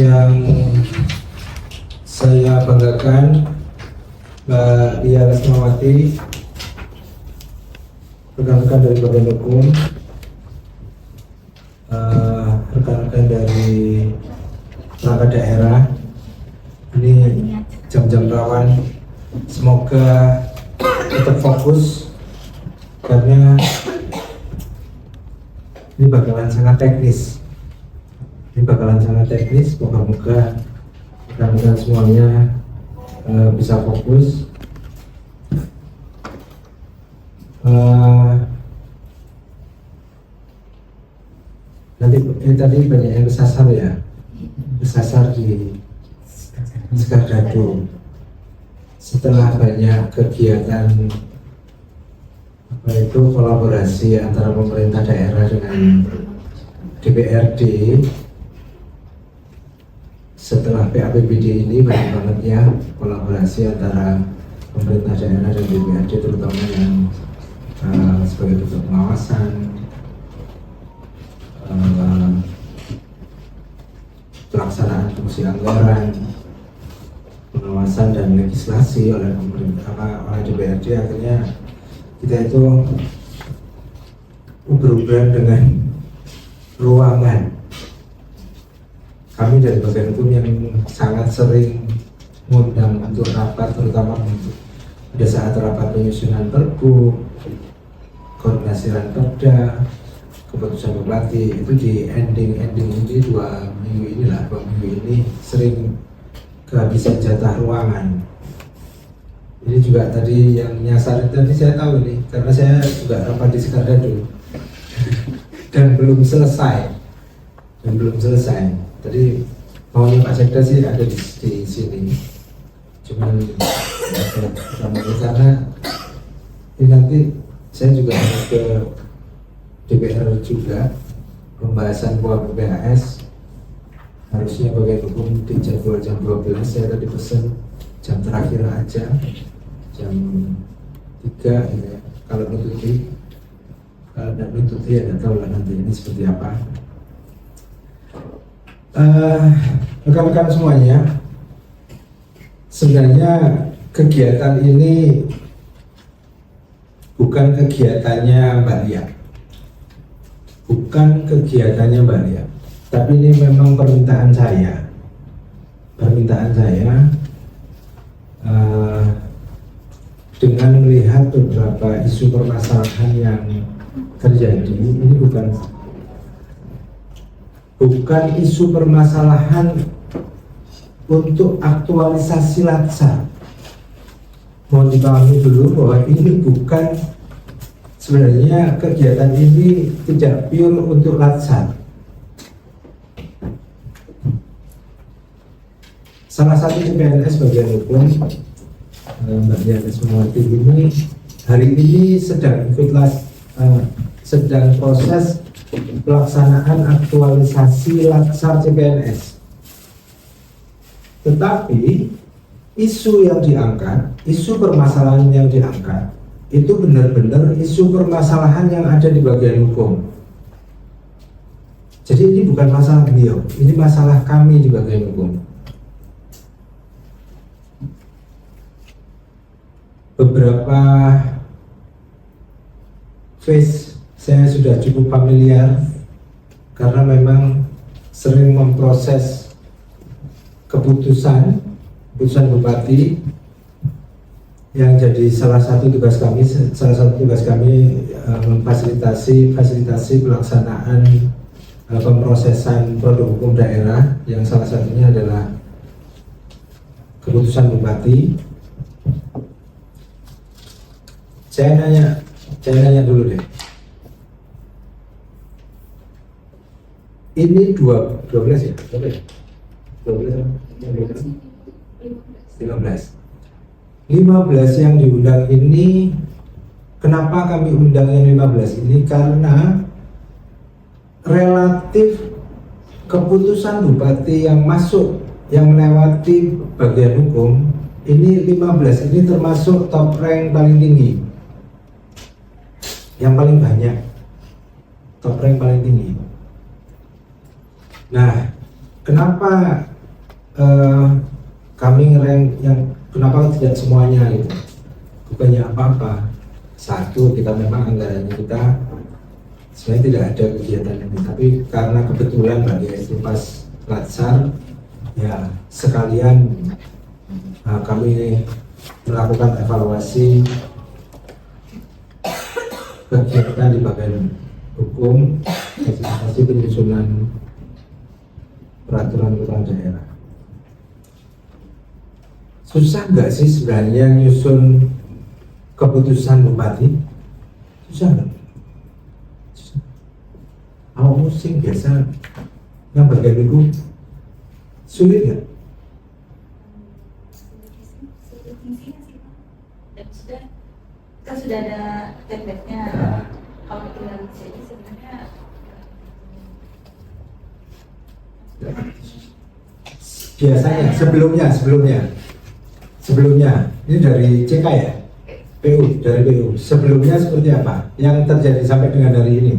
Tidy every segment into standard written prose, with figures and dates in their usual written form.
yang saya banggakan, Mbak Lia Lesmawati, rekan-rekan dari Badan Hukum, rekan-rekan dari perangkat daerah. Ini jam-jam rawan, semoga tetap fokus karena ini bakalan sangat teknis. Moga-moga rekan-rekan semuanya bisa fokus. Tadi banyak yang kesasar di Sekardado. Setelah banyak kegiatan kolaborasi antara pemerintah daerah dengan DPRD, setelah PAPBD ini banyak banget ya kolaborasi antara pemerintah daerah dan DPRD, terutama yang sebagai bentuk pengawasan, pelaksanaan fungsi anggaran, pengawasan dan legislasi oleh pemerintah, oleh DPRD. Akhirnya kita itu berhubungan dengan ruangan. Kami dari bagian hukum yang sangat sering mengundang untuk rapat, terutama untuk pada saat rapat penyusunan perbu, koordinasi ranperda, keputusan bupati, itu di ending ini 2 minggu ini sering kehabisan jatah ruangan. Ini juga tadi yang nyasar tadi saya tahu ini karena saya juga rapat di Sekardado dan belum selesai. Tadi maunya Pak Sekda sih ada di sini, cuman karena ini nanti saya juga harus ke DPR juga pembahasan PHS. Harusnya bagian hukum di jadwal jam 12, saya tadi pesen jam terakhir aja, jam 3 ya. Kalau tidak nututi ya tidak tahu lah nanti ini seperti apa. Rekan-rekan semuanya, sebenarnya kegiatan ini bukan kegiatannya Mbak Lia, tapi ini memang permintaan saya dengan melihat beberapa isu permasalahan yang terjadi. Ini bukan isu permasalahan untuk aktualisasi Latsar. Mohon dipahami dulu bahwa ini bukan, sebenarnya kegiatan ini tidak pure untuk Latsar. Salah satu CPNS bagian hukum, Mbak Lia Lesmawati ini hari ini sedang proses pelaksanaan aktualisasi Latsar CPNS. Tetapi isu yang diangkat, isu permasalahan yang diangkat itu benar-benar isu permasalahan yang ada di bagian hukum. Jadi ini bukan masalah beliau, ini masalah kami di bagian hukum. Beberapa face saya sudah cukup familiar karena memang sering memproses keputusan bupati, yang jadi salah satu tugas kami memfasilitasi pelaksanaan pemrosesan produk hukum daerah, yang salah satunya adalah keputusan bupati. Saya nanya dulu deh. Ini 12 ya? 15 yang diundang ini, kenapa kami undang yang 15 ini? Karena relatif keputusan bupati yang masuk, yang melewati bagian hukum, ini 15 ini termasuk top rank paling tinggi, yang paling banyak, top rank paling tinggi. Nah, kenapa kami ngerank yang kenapa tidak semuanya gitu? Bukannya apa-apa. Satu, kita memang anggarannya kita sebenarnya tidak ada kegiatan ini, tapi karena kebetulan bagi itu pas latsar ya sekalian kami melakukan evaluasi kegiatan di bagian hukum, ekspektasi penyusunan peraturan kepala daerah. Susah nggak sih sebenarnya nyusun keputusan bupati? Susah nggak? Awak musim biasa yang bagian itu sulit nggak? Kan sudah ada template-nya. Kalau tinggal jadi sebenarnya biasanya sebelumnya ini dari CK ya, dari PU sebelumnya seperti apa yang terjadi sampai dengan hari ini?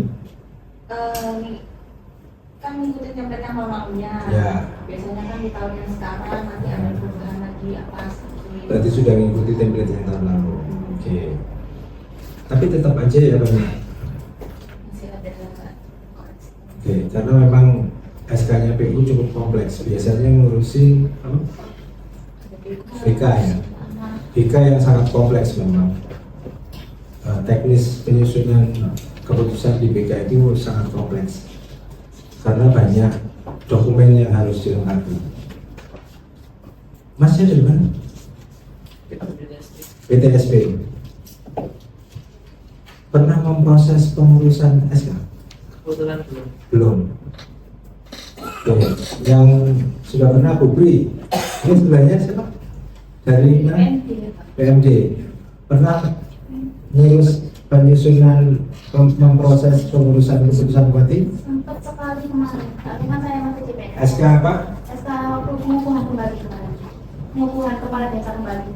Kan ngikutin template yang normalnya. Ya. Biasanya kan di tahun yang sekarang nanti ada perubahan lagi apa seperti. Berarti sudah mengikuti template yang tahun lalu. Oke. Tapi tetap aja ya Bang. Masih ada koreksi. Oke, karena memang SK-nya PU cukup kompleks. Biasanya ngurusin apa? BK ya. BK yang sangat kompleks memang. Teknis penyusunan keputusan di BK itu sangat kompleks. Karena banyak dokumen yang harus dilengkapi. Masnya dari mana? PTSP. Pernah memproses pengurusan SK? Kebetulan belum. Belum. Oke. Yang sudah pernah Kubri. Ini sebelahnya siapa? Dari mana? PMD. Pernah ngurus penyusunan memproses pengurusan keputusan bupati? Sempat sekali kemarin, tapi kan saya masih di PNS. SK apa? SK pengukuhan kembali kemarin. Pengukuhan kepala desa kembali.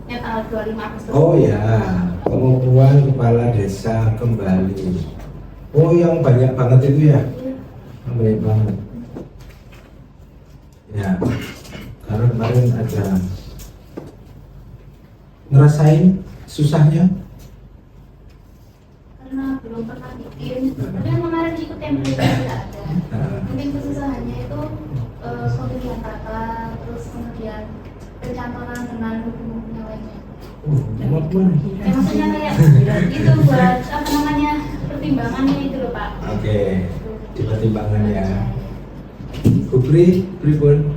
Yang tanggal 25 Agustus. Oh ya, pengukuhan kepala desa kembali. Oh yang banyak banget itu ya? Yang banyak banget. Ya, karena kemarin ada ngerasain susahnya. Karena belum pernah bikin. Tapi yang kemarin ikut template tidak ada. Mungkin kesusahannya itu pemilihan kata, terus kemudian pencantolan dengan hukum lainnya. Ya, maksudnya kayak itu buat apa namanya pertimbangannya itu loh Pak. Oke, di pertimbangan ya. Kubri, pripun?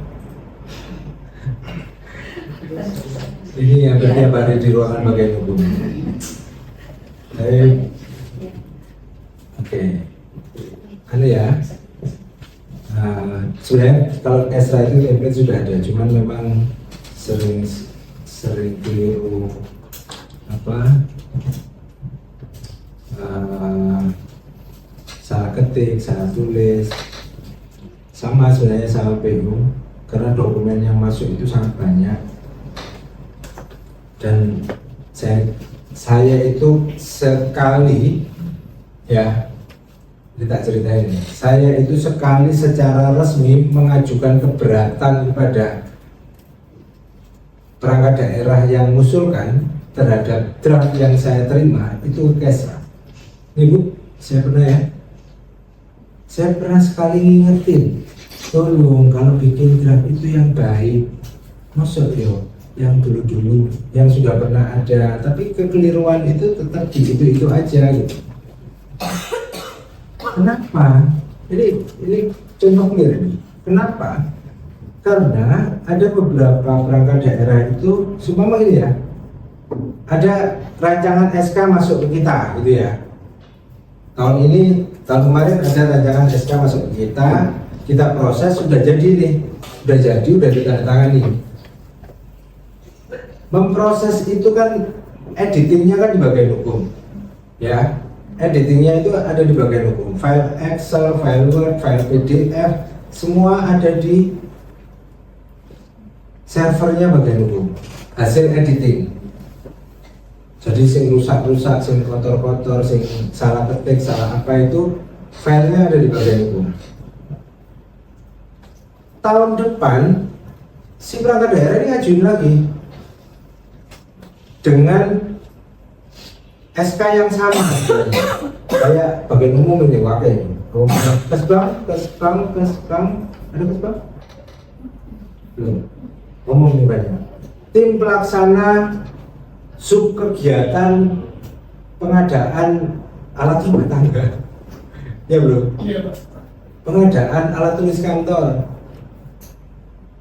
Ini yang bertiap hari di ruangan bagian hukum. Baik. Oke. Anu ya. Sebenarnya kalau Esra itu template sudah ada, cuman memang sering keliru apa? Salah ketik, salah tulis. Sama sebenarnya sama PU, karena dokumen yang masuk itu sangat banyak. Dan saya itu sekali ya, kita ceritain ya, saya itu sekali secara resmi mengajukan keberatan kepada perangkat daerah yang mengusulkan terhadap draft yang saya terima itu Kesra. Nih Bu, saya pernah ya, saya pernah sekali ngingetin, tolong kalau bikin draft itu yang baik, maksud yo yang dulu-dulu yang sudah pernah ada, tapi kekeliruan itu tetap di itu aja gitu. Kenapa? Ini contoh clear ini. Kenapa? Karena ada beberapa perangkat daerah itu, seumpama ini ya, ada rancangan SK masuk ke kita, gitu ya. Tahun kemarin ada rancangan SK masuk ke kita proses, sudah jadi nih, udah ditandatangani. Memproses itu kan editingnya kan di bagian hukum, ya. Editingnya itu ada di bagian hukum, file Excel, file Word, file PDF, semua ada di servernya bagian hukum. Hasil editing. Jadi sing rusak-rusak, sing kotor-kotor, sing salah ketik, salah apa itu filenya ada di bagian hukum. tahun depan si perangkat daerah ini ngajuin lagi dengan SK yang sama sebenarnya. Kayak bagian umum ini wakil ini. Kesbang, ada kesbang? Belum. Umum ini banyak. Tim pelaksana sub kegiatan pengadaan alat rumah tangga. Ya belum? Iya, Pak. Pengadaan alat tulis kantor.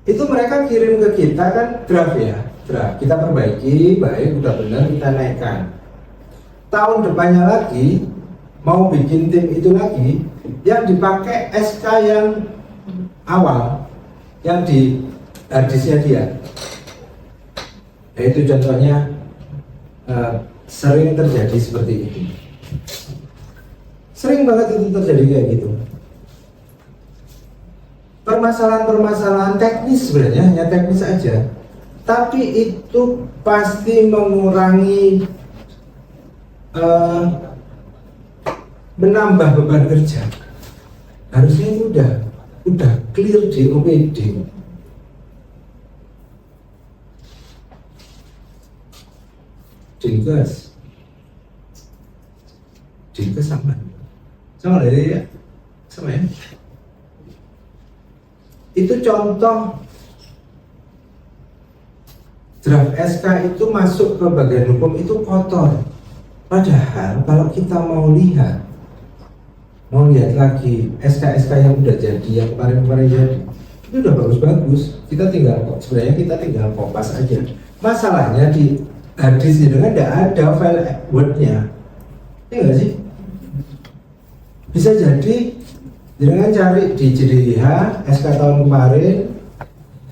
Itu mereka kirim ke kita kan draft ya, draft. Kita perbaiki, baik, udah benar, kita naikkan. Tahun depannya lagi mau bikin tim itu lagi, yang dipakai SK yang awal, yang di harddisknya dia. Nah, itu contohnya sering terjadi seperti itu. Sering banget itu terjadi kayak gitu. Permasalahan-permasalahan teknis sebenarnya hanya teknis saja, tapi itu pasti mengurangi menambah beban kerja. Harusnya itu udah clear di OPD. Dinkes sama ya, sama ya. Itu contoh draft SK itu masuk ke bagian hukum itu kotor. Padahal kalau kita mau lihat lagi SK-SK yang udah jadi, yang kemarin-kemarin jadi, itu udah bagus-bagus. Kita tinggal kopas aja. Masalahnya di harddisk itu kan tidak ada file Word-nya. Iya nggak sih? Bisa jadi jangan cari di JDH SK tahun kemarin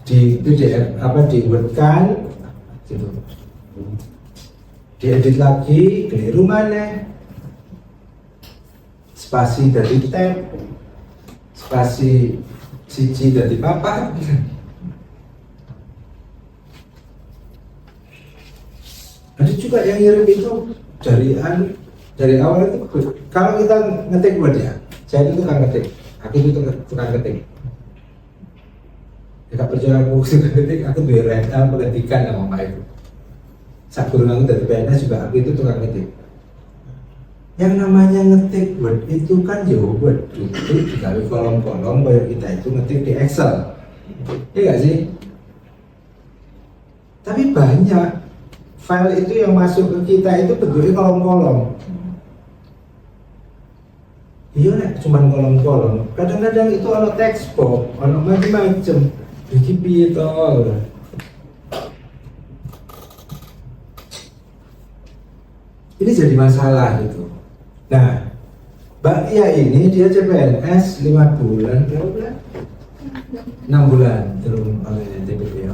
di PDF di Word kan gitu. Diedit lagi, keliru mana? Spasi dari tab, spasi siji dari papan. Ada juga yang ngirim itu dari awal itu. Kalau kita ngetik Word ya, saya itu tukang ngetik, aku itu tukang ngetik. Tidak percaya aku tukang ngetik, aku rental pengetikan sama itu. Saat guru aku dari PNS juga aku itu tukang ngetik. Yang namanya ngetik Word itu kan ya Word itu juga di kolom-kolom kayak kita itu ngetik di Excel. Iya nggak sih? Tapi banyak file itu yang masuk ke kita itu bentuknya kolom-kolom. Iya nek cuman kolom-kolom. Kadang-kadang itu ada text box, ada macam-macam. Iki piye to? Ini jadi masalah gitu. Nah, Mbak Ia ini dia CPNS 5 bulan, berapa bulan? 6 bulan terus oleh TPP ya.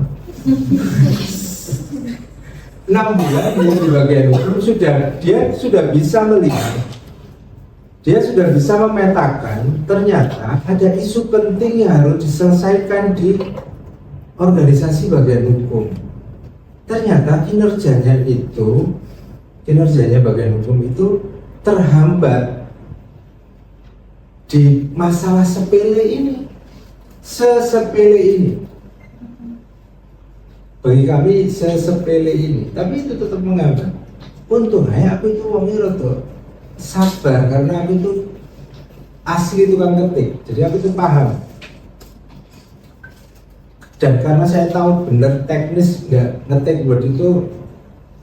6 bulan dia di bagian hukum dia sudah bisa melihat, dia sudah bisa memetakan ternyata ada isu penting yang harus diselesaikan di organisasi bagian hukum. Ternyata kinerjanya bagian hukum itu terhambat di masalah sepele ini, sesepele ini. Bagi kami sesepele ini, tapi itu tetap menghambat. Untungnya aku itu wongnya roto sabar karena aku itu asli tukang ngetik, jadi aku itu paham. Dan karena saya tahu bener teknis nggak ngetik Word itu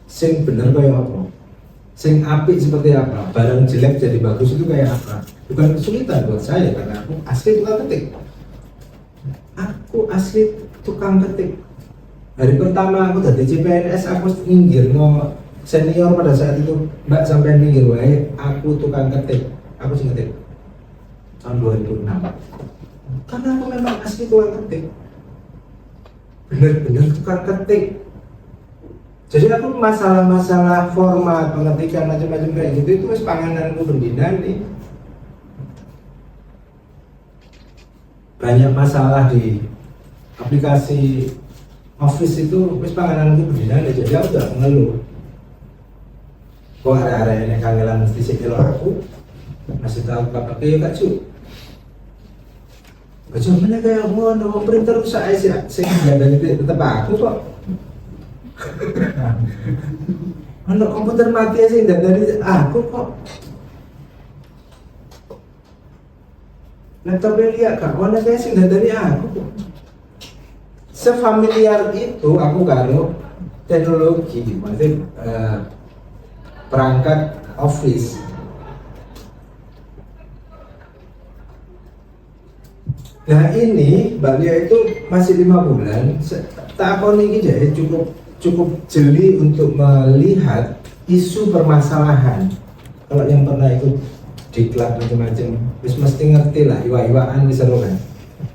sing bener kayak apa, sing apik seperti apa, barang jelek jadi bagus itu kayak apa. Bukan kesulitan buat saya karena aku asli tukang ketik. Aku asli tukang ketik. Hari pertama aku dari CPNS aku minggir senior pada saat itu, Mbak sampai minggir wae, aku tukang ketik. Aku sih ngetik tahun 2006. Karena aku memang asli tukang ketik. Bener-bener tukang ketik. Jadi aku masalah-masalah format pengetikan macam-macam kayak gitu itu wis pangananku bendina nih. Banyak masalah di aplikasi Office itu wis pangananku bendina nih, jadi aku udah mengeluh. Kok area-area ini kangelan mesti sikil aku masih tahu pakai ya Kak Cu. Bagaimana kayak ngono printer rusak sih sehingga dari tetap aku kok. Anak komputer mati sih dari aku kok. Laptopnya lihat kak, mana kayak sih dari aku kok. Sefamiliar itu aku karo teknologi, maksudnya perangkat office. Nah ini Mbak Lia itu masih 5 bulan. Tak apa nih ya cukup jeli untuk melihat isu permasalahan. Kalau yang pernah ikut diklat macam-macam, mesti ngerti lah iwa-iwaan wis seru kan.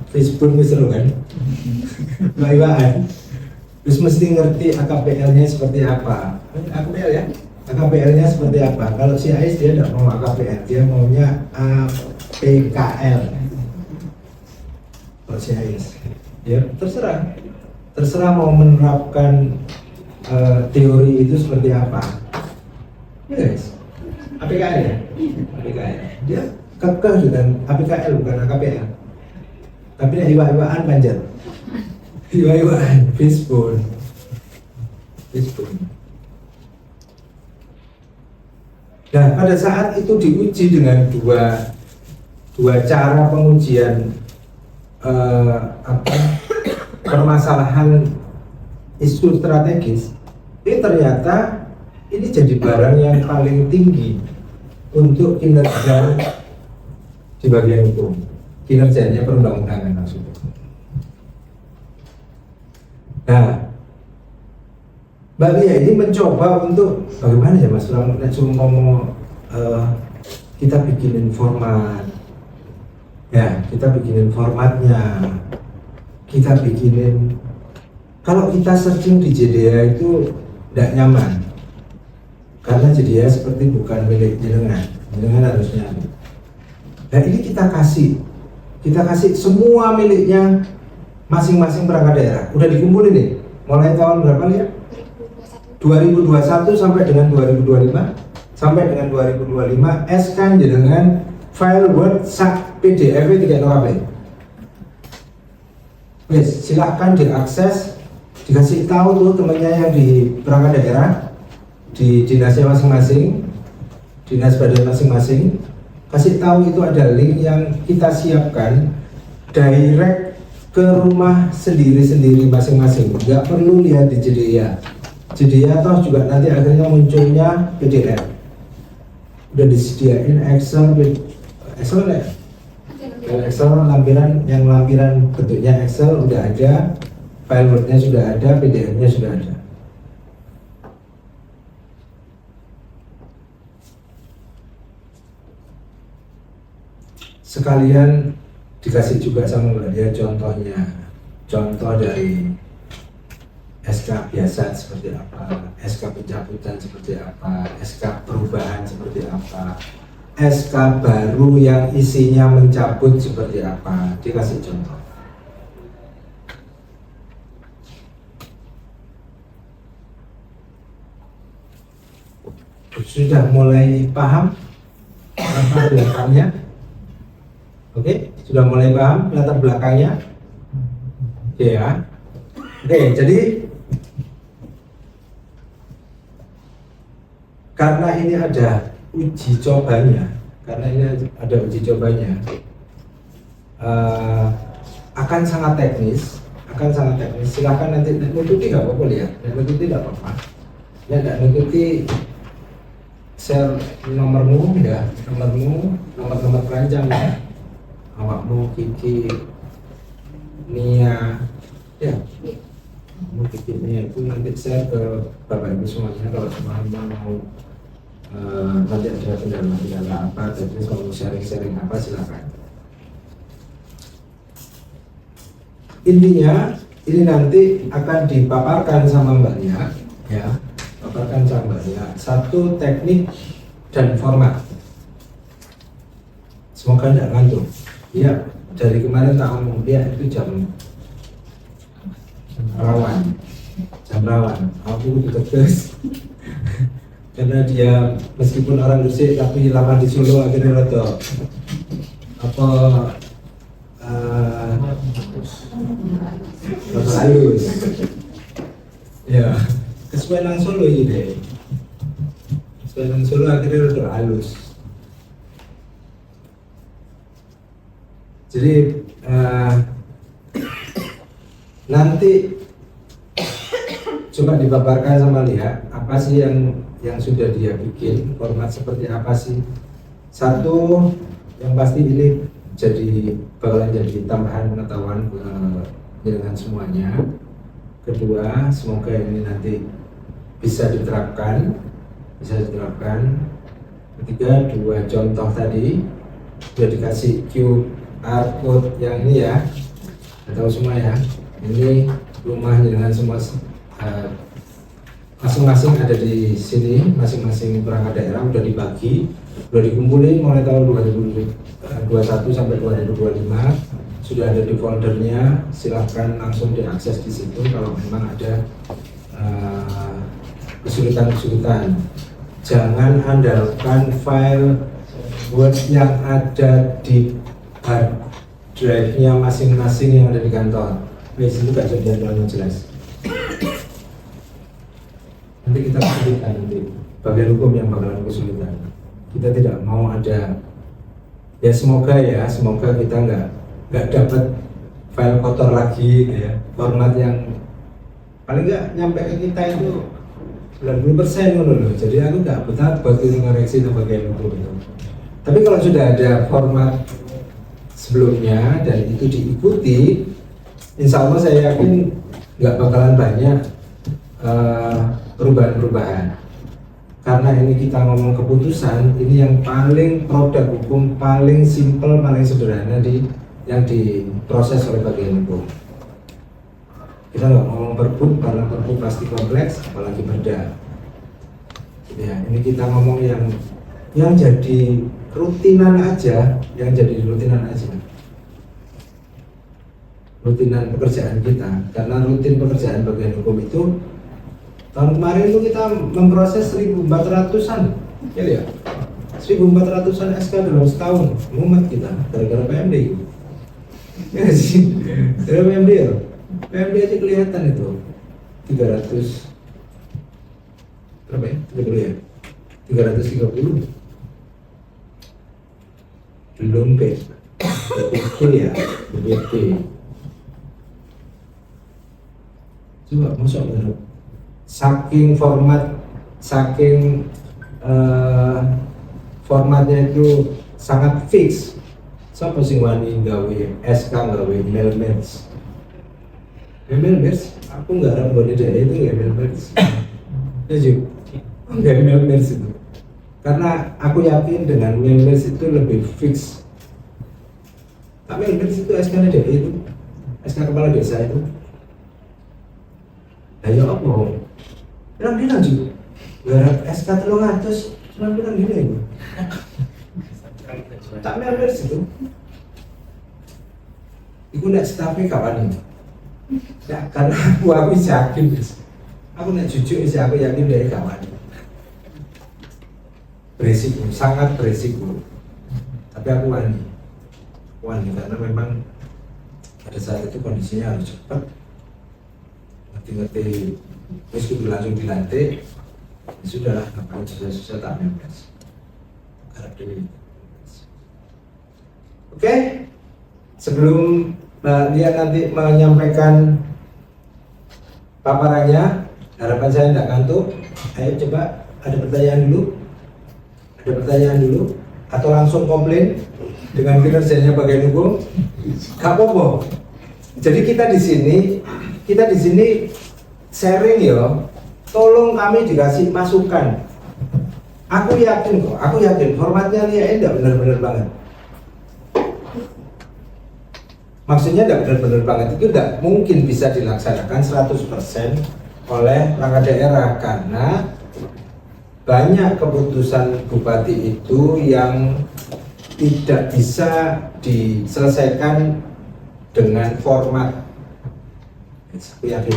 Facebook wis seru kan. Iwa-iwaan. Terus mesti ngerti AKPL-nya seperti apa. AKPL ya. AKPL-nya seperti apa. Kalau si AIS dia tidak mau AKPL, dia maunya APKL. AIS. Ya terserah mau menerapkan teori itu seperti apa. Ya guys, APKL ya, APKL. Dia kekeh dengan APKL bukan AKPL. Tapi ya iwa-iwaan panjat, iwa-iwaan Facebook. Nah pada saat itu diuji dengan dua cara pengujian permasalahan isu strategis, ini ternyata ini jadi barang yang paling tinggi untuk kinerja di bagian hukum, kinerjanya perundang-undangan maksudnya. Nah, Mbak Lia ini mencoba untuk bagaimana ya Mas Ram, ngomong kita bikinin format. Ya, kita bikinin formatnya, kita bikinin. Kalau kita searching di JDA itu tidak nyaman, karena JDA seperti bukan milik jenengan harusnya. Nah ini kita kasih semua miliknya masing-masing perangkat daerah. Udah dikumpulin nih, mulai tahun berapa ya? 2021 sampai dengan 2025, sampai dengan 2025 SK jenengan file Word sak PDF 3 KB. Yes, silahkan diakses, dikasih tahu tuh temannya yang di perangkat daerah, di dinasnya masing-masing, dinas badan masing-masing, kasih tahu itu ada link yang kita siapkan direct ke rumah sendiri-sendiri masing-masing, nggak perlu lihat di JDA. JDA toh juga nanti akhirnya munculnya PDF. Udah disediain Excel ya? Excel lampiran bentuknya Excel udah ada, file Word-nya sudah ada, PDF-nya sudah ada. Sekalian dikasih juga sama Mbak Dia contoh dari SK biasa seperti apa, SK pencabutan seperti apa, SK perubahan seperti apa, SK baru yang isinya mencabut seperti apa, dikasih contoh. Sudah mulai paham latar belakangnya? Oke, sudah mulai paham latar belakangnya? Oke ya. Oke, jadi karena ini ada uji cobanya, akan sangat teknis. Silakan nanti nututi nggak apa-apa lihat, nututi nggak apa-apa. Nggak nututi share nomormu ya, nomor keranjang ya, awakmu Kiki Nia ya, kamu Kiki Nia itu nanti share ke Bapak Ibu semuanya kalau semuanya mau. Nanti ada kendala apa, jadi kalau sharing apa silakan. Intinya ini nanti akan dipaparkan sama Mbak Lia, ya, paparkan sama Mbak Lia satu teknik dan format. Semoga tidak ngantuk. Ya, dari kemarin tak ngomong dia itu jam rawan. Aku ditegas. Karena dia meskipun orang Gresik tapi lama di Solo akhirnya rada halus. Ya, kesuwen nang Solo iki deh. Kesuwen nang Solo akhirnya udah halus. Jadi nanti coba dipaparkan sama Lia apa sih yang sudah dia bikin, format seperti apa sih. Satu yang pasti ini bakalan jadi tambahan pengetahuan dengan semuanya. Kedua, semoga ini nanti bisa diterapkan. Ketiga, 2 contoh tadi sudah dikasih QR code yang ini ya, tahu semua ya. Ini rumah dengan semua masing-masing ada di sini, masing-masing perangkat daerah udah dibagi, udah dikumpulin mulai tahun 2021 sampai 2025. Sudah ada di foldernya, silahkan langsung diakses di situ kalau memang ada kesulitan-kesulitan. Jangan andalkan file Word yang ada di hard drive-nya masing-masing yang ada di kantor. Itu gak jadi yang jelas. Nanti kita kesulitan, nanti bagian hukum yang bakalan kesulitan. Kita tidak mau ada, ya semoga kita nggak dapat file kotor lagi gitu ya. Format yang paling nggak nyampe ke kita itu 90% loh. Jadi aku nggak betah buat ngoreksi bagian hukum itu. Tapi kalau sudah ada format sebelumnya dan itu diikuti, insya Allah saya yakin nggak bakalan banyak perubahan-perubahan. Karena ini kita ngomong keputusan, ini yang paling produk hukum, paling simpel, paling sederhana yang diproses oleh bagian hukum. Kita nggak ngomong perpu, karena perpu pasti kompleks, apalagi perda. Ya, ini kita ngomong yang jadi rutinan aja, rutinan pekerjaan kita. Karena rutin pekerjaan bagian hukum itu tahun kemarin itu kita memproses 1.400-an, ya, 1.400-an SK dalam setahun, mumet kita gara-gara PMD itu. Ya sih, gara PMD ya. PMD aja kelihatan itu 300 berapa ya? 330 belum BPT ya, BPT. Coba masuk bener. Saking formatnya itu sangat fix. Siapa sing wani gawe SK gawe mail match? Aku nggak harap boleh dari itu ya mail match. Ya juga, nggak mail match itu. Karena aku yakin dengan mail match itu lebih fix. Tapi mail match itu SK-nya dari itu, SK kepala desa itu. Ayo apa? Bilang juga, garap SK 300, cuma bilang gini ya. Tak mail match itu. Iku nak stafnya kawan ini. Ya, karena aku yakin, aku nak jujur sih, aku yakin dari kawan. Beresiko, sangat beresiko. Tapi aku wani karena memang pada saat itu kondisinya harus cepat. Ngerti-ngerti, meskipun langsung dilantik, ya sudahlah, ngapain susah-susah tak mempes. Garap diri. Oke, sebelum dia nanti menyampaikan paparannya, harapan saya tidak ngantuk. Ayo coba ada pertanyaan dulu, atau langsung komplain dengan kinerjanya bagian hukum. Gak apa-apa. Jadi kita di sini sharing ya. Tolong kami dikasih masukan. Aku yakin formatnya Lia tidak benar-benar banget. Maksudnya tidak benar-benar banget, itu tidak mungkin bisa dilaksanakan 100% oleh perangkat daerah karena banyak keputusan bupati itu yang tidak bisa diselesaikan dengan format. Aku yakin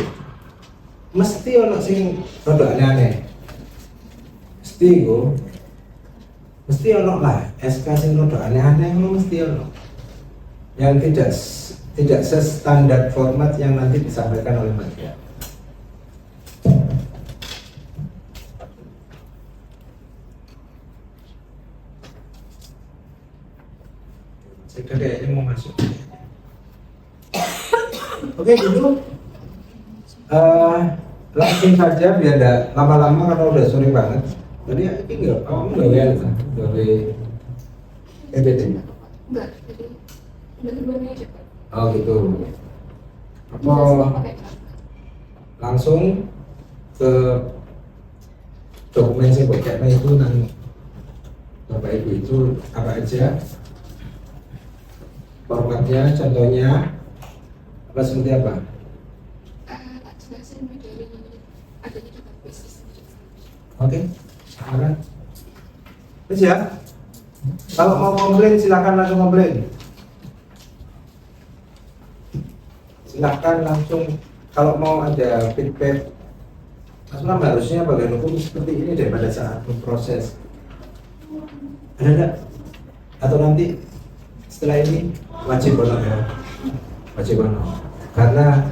mesti ono sing rada aneh-aneh. Mesti ono lah SK sing rada aneh-aneh, mesti ono. Yang tidak sestandar format yang nanti disampaikan oleh Mbak Dia. Saya kayaknya mau masuk. Oke, dulu langsung saja biar tidak lama-lama karena udah sore banget. Tadi ini enggak, kamu nggak lihat kan dari EBT? Enggak, jadi dua-duanya aja Pak. Oh gitu. Apa Pakai langsung ke dokumen saya bacanya itu nang Bapak Ibu itu apa aja formatnya, contohnya apa seperti apa? tak jelasin dari adanya database. Oke, silakan. Terus ya, kalau mau komplain silakan langsung komplain. Silakan langsung. Kalau mau ada feedback, Mas Lam harusnya bagian hukum seperti ini deh pada saat memproses. Ada enggak? Atau nanti setelah ini wajib bono ya? Wajib bono. Karena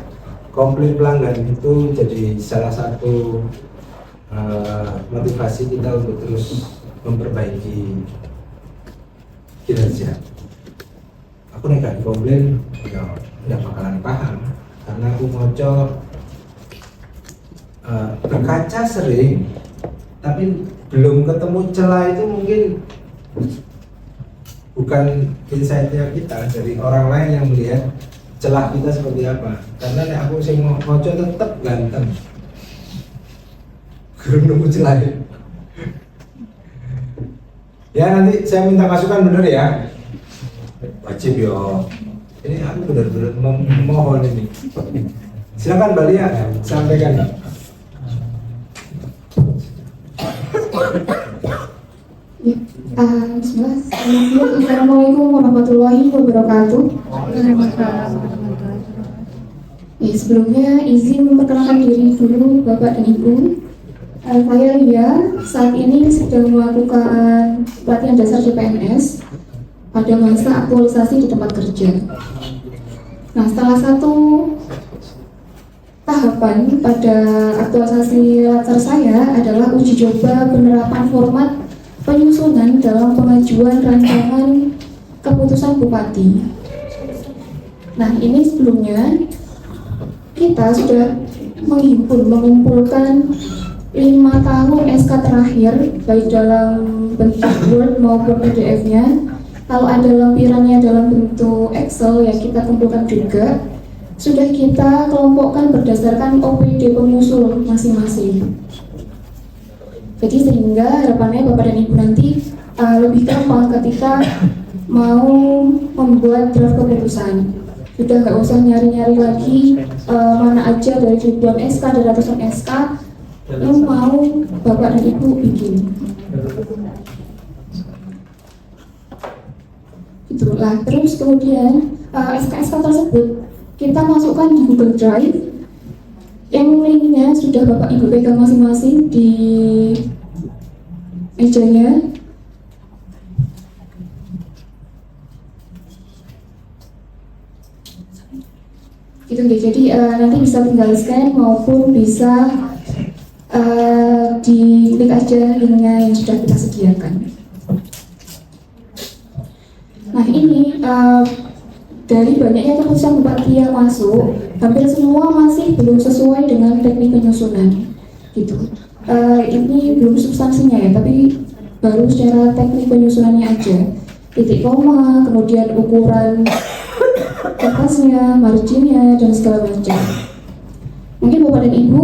komplain pelanggan itu jadi salah satu motivasi kita untuk terus memperbaiki kinerja. Aku nih kan komplain, ya nggak bakalan paham karena aku ngoco berkaca sering, tapi belum ketemu celah itu mungkin bukan insight-nya kita dari orang lain yang melihat celah kita seperti apa. Karena nek aku sing ngoco tetep ganteng. Belum nemu celah. Ya nanti saya minta masukan bener ya. Wajib yo. Ini aku benar-benar memohon ini. Silakan Mbak Lia sampaikan. Bismillah. Assalamualaikum warahmatullahi wabarakatuh. Sebelumnya izin memperkenalkan diri dulu Bapak dan Ibu. Saya Lia, saat ini sedang melakukan pelatihan dasar CPNS pada masa aktualisasi di tempat kerja. Nah, salah satu tahapan pada aktualisasi latar saya adalah uji coba penerapan format penyusunan dalam pengajuan rancangan keputusan bupati. Nah, ini sebelumnya kita sudah mengumpulkan 5 tahun SK terakhir, baik dalam bentuk Word maupun PDF-nya. Kalau ada lampirannya dalam bentuk Excel, ya kita kumpulkan juga. Sudah kita kelompokkan berdasarkan OPD pengusul masing-masing. Jadi sehingga harapannya Bapak dan Ibu nanti lebih gampang ketika mau membuat draft keputusan. Sudah nggak usah nyari-nyari lagi mana aja dari ribuan SK dan ratusan SK yang mau Bapak dan Ibu bikin. Itulah. Terus kemudian SK-SK tersebut kita masukkan di Google Drive yang linknya sudah Bapak Ibu pegang masing-masing di mejanya. Gitu deh. Jadi nanti bisa tinggal scan maupun bisa diklik aja linknya yang sudah kita sediakan. Nah ini dari banyaknya keputusan bupati yang masuk, hampir semua masih belum sesuai dengan teknik penyusunan, gitu. Ini belum substansinya ya, tapi baru secara teknik penyusunannya aja. Titik koma, kemudian ukuran kertasnya, marginnya, dan segala macam. Mungkin Bapak dan Ibu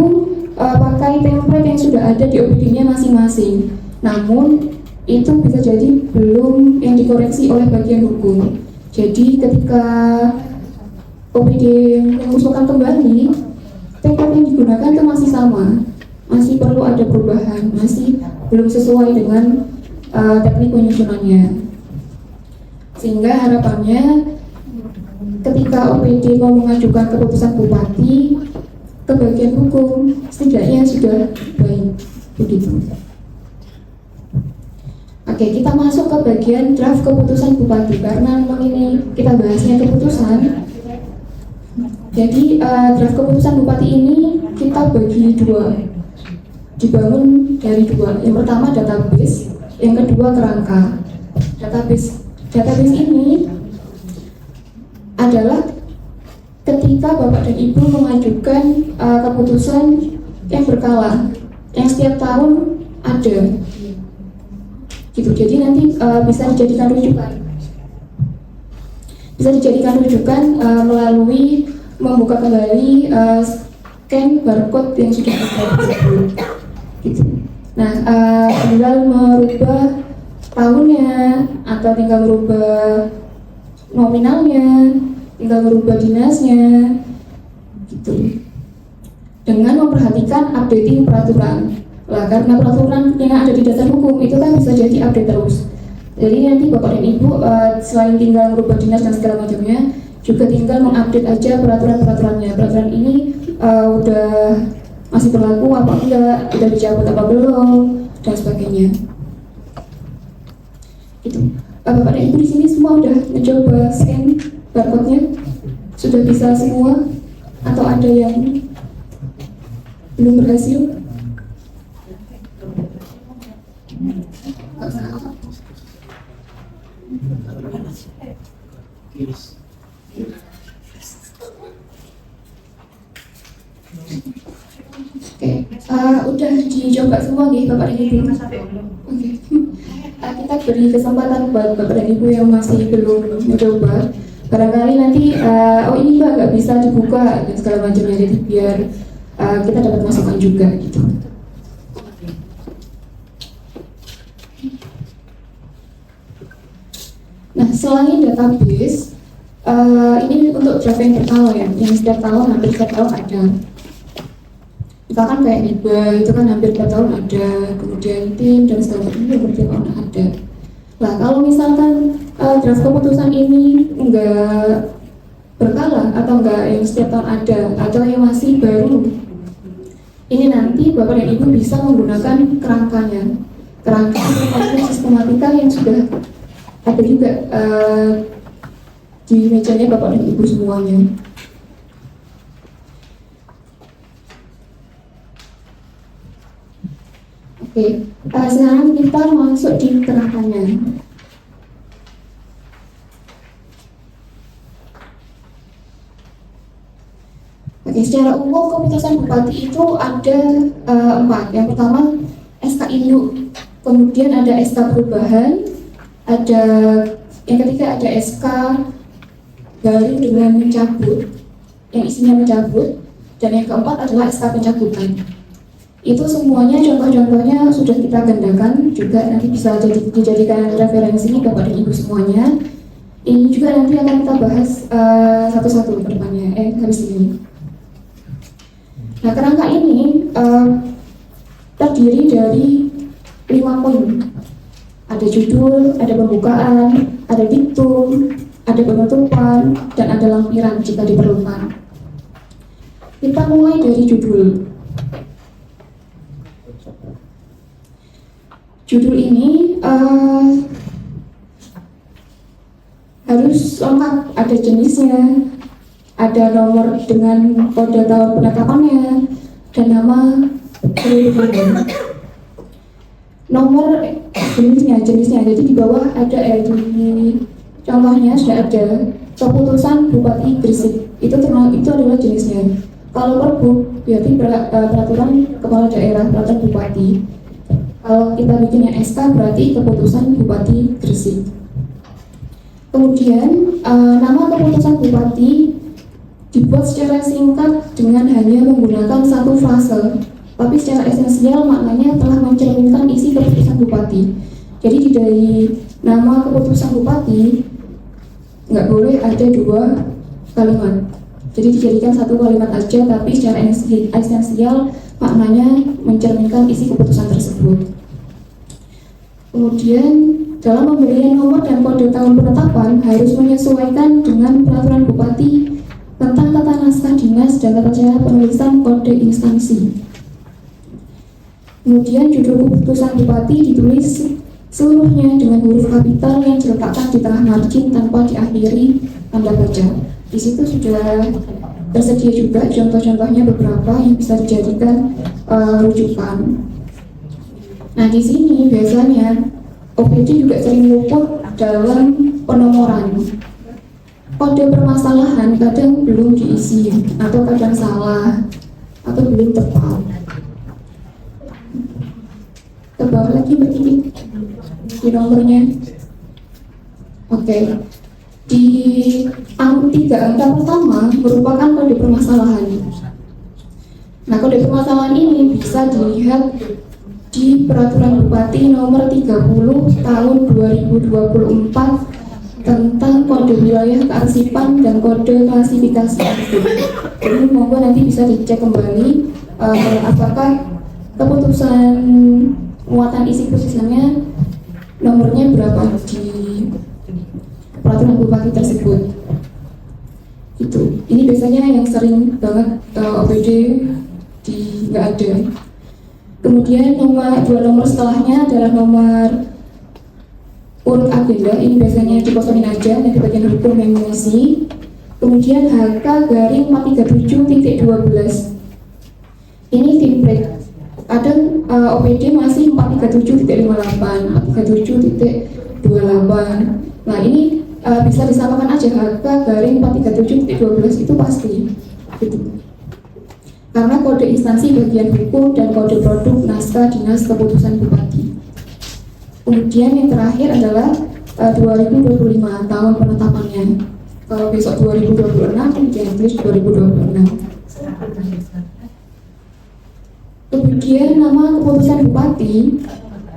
pakai template yang sudah ada di OPD-nya masing-masing. Namun itu bisa jadi belum yang dikoreksi oleh bagian hukum. Jadi ketika OPD mengusulkan kembali, template yang digunakan itu masih sama, masih perlu ada perubahan, masih belum sesuai dengan teknik penyusunannya. Sehingga harapannya ketika OPD mau mengajukan keputusan bupati ke bagian hukum, setidaknya sudah baik begitu. Oke, kita masuk ke bagian draft keputusan bupati. Karena memang ini kita bahasnya keputusan, Jadi draft keputusan bupati ini kita bagi dua, dibangun dari dua. Yang pertama database, yang kedua kerangka. Database ini adalah ketika Bapak dan Ibu mengajukan keputusan yang berkala, yang setiap tahun ada, gitu. Jadi nanti bisa dijadikan rujukan, melalui membuka kembali scan barcode yang sudah ada tersebut, gitu. Nah, tinggal merubah tahunnya atau tinggal merubah nominalnya, tinggal merubah dinasnya, gitu. Dengan memperhatikan updating peraturan. Lah, karena peraturan yang ada di dasar hukum itu kan bisa jadi update terus. Jadi nanti Bapak dan Ibu selain tinggal merubah dinas dan segala macamnya, juga tinggal mengupdate aja peraturan-peraturannya. Peraturan ini udah masih berlaku apa enggak, udah dicabut apa belum, dan sebagainya. Gitu. Bapak dan Ibu di sini semua udah mencoba scan barcode-nya, sudah bisa semua atau ada yang belum berhasil? Udah dicoba semua nih Bapak dan Ibu. Oke. Kita beri kesempatan buat Bapak dan Ibu yang masih belum mencoba. Barangkali nanti, oh ini Mbak nggak bisa dibuka dan segala macamnya, jadi biar kita dapat masukan juga gitu. Nah, selain database, ini untuk draft yang pertama ya, yang setiap tahun hampir setiap tahun ada. Misalkan kayak NIBA itu kan hampir tiap tahun ada, kemudian tim dan segala macam hampir tiap tahun ada. Nah, kalau misalkan draft keputusan ini enggak berkala atau enggak yang setiap tahun ada atau yang masih baru, ini nanti Bapak dan Ibu bisa menggunakan kerangkanya. Kerangka sistematika yang sudah ada juga di mejanya Bapak dan Ibu semuanya. Oke, sekarang kita masuk di kerangkanya. Oke, secara umum keputusan bupati itu ada 4. Yang pertama SK induk, kemudian ada SK perubahan, ada yang ketiga ada SK baru dengan mencabut, yang isinya mencabut, dan yang keempat adalah SK pencabutan. Itu semuanya contoh-contohnya sudah kita gandakan juga, nanti bisa dijadikan referensi Bapak dan Ibu semuanya. Ini juga nanti akan kita bahas satu-satu ke depannya, habis ini. Nah, kerangka ini terdiri dari 5 poin. Ada judul, ada pembukaan, ada diktum, ada penutupan, dan ada lampiran jika diperlukan. Kita mulai dari judul. Judul ini harus lengkap, ada jenisnya, ada nomor dengan kode tahun penetapannya, dan nama penduduknya. Nomor jenisnya, jadi di bawah ada di contohnya sudah ada keputusan Bupati Gresik, itu adalah jenisnya. Kalau Perbup berarti peraturan kepala daerah, peraturan bupati. Kalau kita bikinnya SK berarti keputusan Bupati Gresik. Kemudian nama keputusan bupati dibuat secara singkat dengan hanya menggunakan satu frase, tapi secara esensial maknanya telah mencerminkan isi keputusan bupati. Jadi dari nama keputusan bupati nggak boleh ada 2 kalimat. Jadi dijadikan satu kalimat aja, tapi secara esensial maknanya mencerminkan isi keputusan tersebut. Kemudian dalam pemberian nomor dan kode tahun penetapan harus menyesuaikan dengan peraturan bupati tentang tata naskah dinas dan tata cara penulisan kode instansi. Kemudian judul keputusan bupati ditulis seluruhnya dengan huruf kapital yang diletakkan di tengah margin tanpa diakhiri tanda baca. Di situ sudah tersedia juga contoh-contohnya beberapa yang bisa dijadikan rujukan. Nah, di sini biasanya OPD juga sering luput dalam penomoran. Kode permasalahan kadang belum diisi atau kadang salah atau belum tepat. Ke bawah lagi begini di nomornya. Oke. Di tiga angka pertama merupakan kode permasalahan. Nah, kode permasalahan ini bisa dilihat di Peraturan Bupati Nomor 30 Tahun 2024 tentang kode wilayah kearsipan dan kode klasifikasi. Jadi monggo nanti bisa dicek kembali apakah keputusan muatan isi putusannya nomornya berapa di peraturan bupati tersebut. Itu. Ini biasanya yang sering banget OPD nggak ada. Kemudian dua nomor setelahnya adalah nomor urut agenda. Ini biasanya dikosongin aja nanti bagian hukum yang mengisi. Kemudian HK-437.12 ini template. Kadang OPD masih 437.58, 437.28. Nah, ini bisa disamakan aja HK-437.12 itu pasti gitu. Karena kode instansi bagian hukum dan kode produk naskah dinas keputusan bupati. Kemudian yang terakhir adalah 2025 tahun penetapannya. Kalau besok 2026, kemudian tulis 2026. Kemudian nama keputusan bupati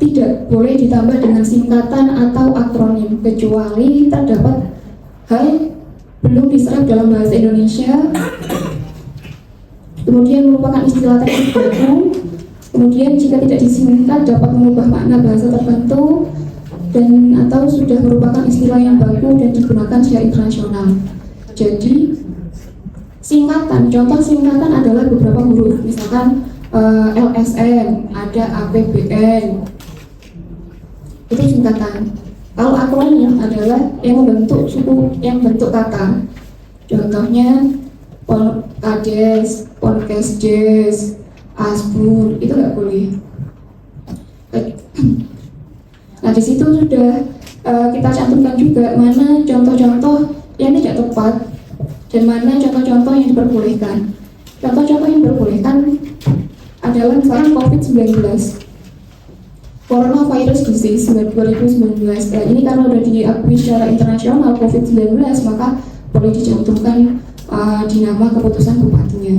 tidak boleh ditambah dengan singkatan atau akronim kecuali terdapat hal belum diserap dalam bahasa Indonesia, kemudian merupakan istilah teknis baku, kemudian jika tidak disingkat dapat mengubah makna bahasa tertentu, dan atau sudah merupakan istilah yang baku dan digunakan secara internasional. Jadi singkatan, contoh singkatan adalah beberapa huruf, misalkan LSM, ada APBN, itu singkatan. Kalau akronim adalah yang membentuk suku, yang bentuk kata. Contohnya Ponkades, Ponkesdes, Asbun, itu nggak boleh. Nah, di situ sudah kita cantumkan juga mana contoh-contoh yang tidak tepat dan mana contoh-contoh yang diperbolehkan. Contoh-contoh yang diperbolehkan adalah misalkan COVID-19, Coronavirus Disease 2019. Nah, ini karena sudah diakui secara internasional COVID-19, maka boleh dicantumkan di nama keputusan bupatinya.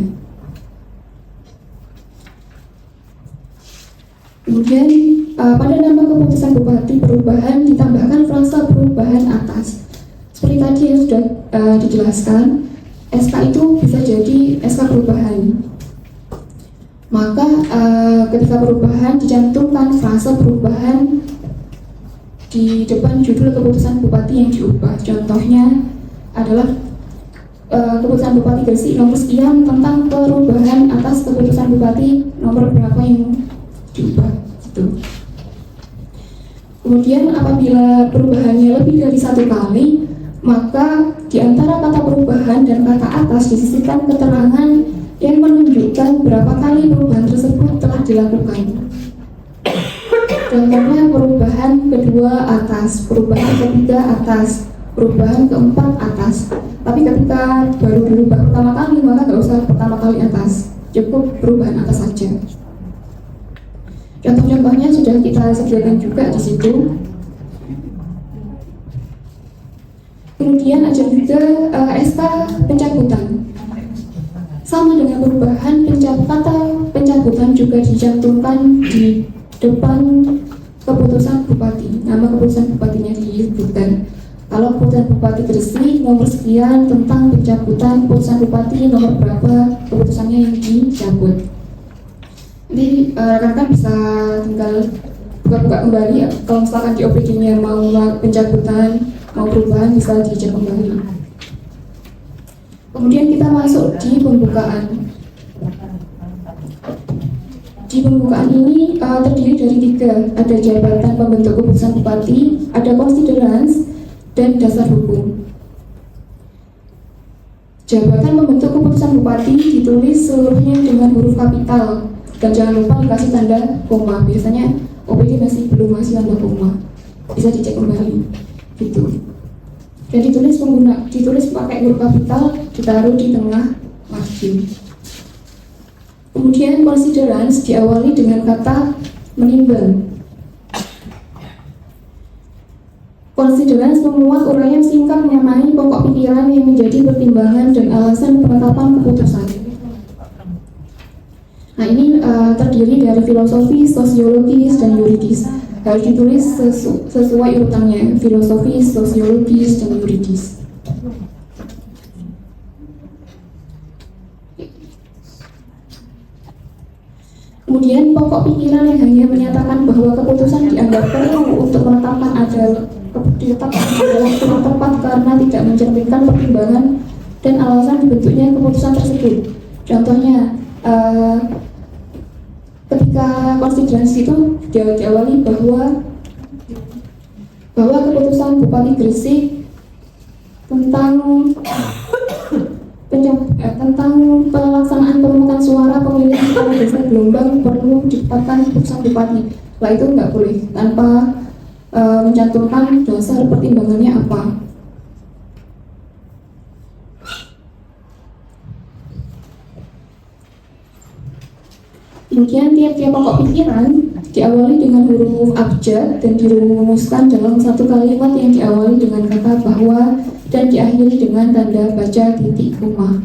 Kemudian pada nama keputusan bupati perubahan ditambahkan frasa perubahan atas. Seperti tadi yang sudah dijelaskan, SK itu bisa jadi SK perubahan. Maka ketika perubahan dicantumkan frasa perubahan di depan judul keputusan bupati yang diubah. Contohnya adalah keputusan bupati Gresik nomor sekian tentang perubahan atas keputusan bupati nomor berapa yang diubah. Gitu. Kemudian apabila perubahannya lebih dari satu kali, maka di antara kata perubahan dan kata atas disisipkan keterangan yang menunjukkan berapa kali perubahan tersebut telah dilakukan. Contohnya perubahan kedua atas, perubahan ketiga atas, perubahan keempat atas. Tapi ketika baru dirubah pertama kali, maka nggak usah pertama kali atas, cukup perubahan atas saja. Contoh-contohnya sudah kita sediakan juga di situ. Kemudian ada juga SK pencabutan. Sama dengan perubahan, kata pencabutan juga dicantumkan di depan keputusan bupati. Nama keputusan bupatinya disebutkan. Kalau keputusan bupati Gresik nomor sekian tentang pencabutan keputusan bupati nomor berapa keputusannya yang dicabut. Jadi rekan-rekan bisa tinggal buka-buka kembali ya. Kalau misalkan di OPD-nya mau pencabutan, mau perubahan, bisa dicek kembali. Kemudian kita masuk di pembukaan. Di pembukaan ini terdiri dari 3, ada jabatan pembentuk keputusan bupati, ada considerance, dan dasar hukum. Jabatan membentuk keputusan bupati ditulis seluruhnya dengan huruf kapital dan jangan lupa dikasih tanda koma. Biasanya OPD masih belum kasih tanda koma, bisa dicek kembali gitu. Dan ditulis pakai huruf kapital, ditaruh di tengah margin. Kemudian considerance diawali dengan kata menimbang. Considerance memuat uraian singkat mengenai pokok pikiran yang menjadi pertimbangan dan alasan penetapan keputusan. Nah, ini terdiri dari filosofi, sosiologis, dan yuridis. Harus ditulis sesuai urutannya, filosofis, sosiologis, dan yuridis. Kemudian pokok pikiran yang hanya menyatakan bahwa keputusan dianggap perlu untuk menetapkan adalah kurang tepat karena tidak mencerminkan pertimbangan dan alasan dibentuknya keputusan tersebut. Contohnya, ketika konsiderasi itu diawali bahwa keputusan Bupati Gresik tentang pelaksanaan pemungutan suara pemilihan kepala desa Gelombang perlu ditetapkan keputusan Bupati. Lah itu nggak boleh tanpa mencantumkan dasar pertimbangannya apa. Kemudian tiap-tiap pokok pikiran diawali dengan huruf abjad dan dirumuskan dalam satu kalimat yang diawali dengan kata bahwa dan diakhiri dengan tanda baca titik koma.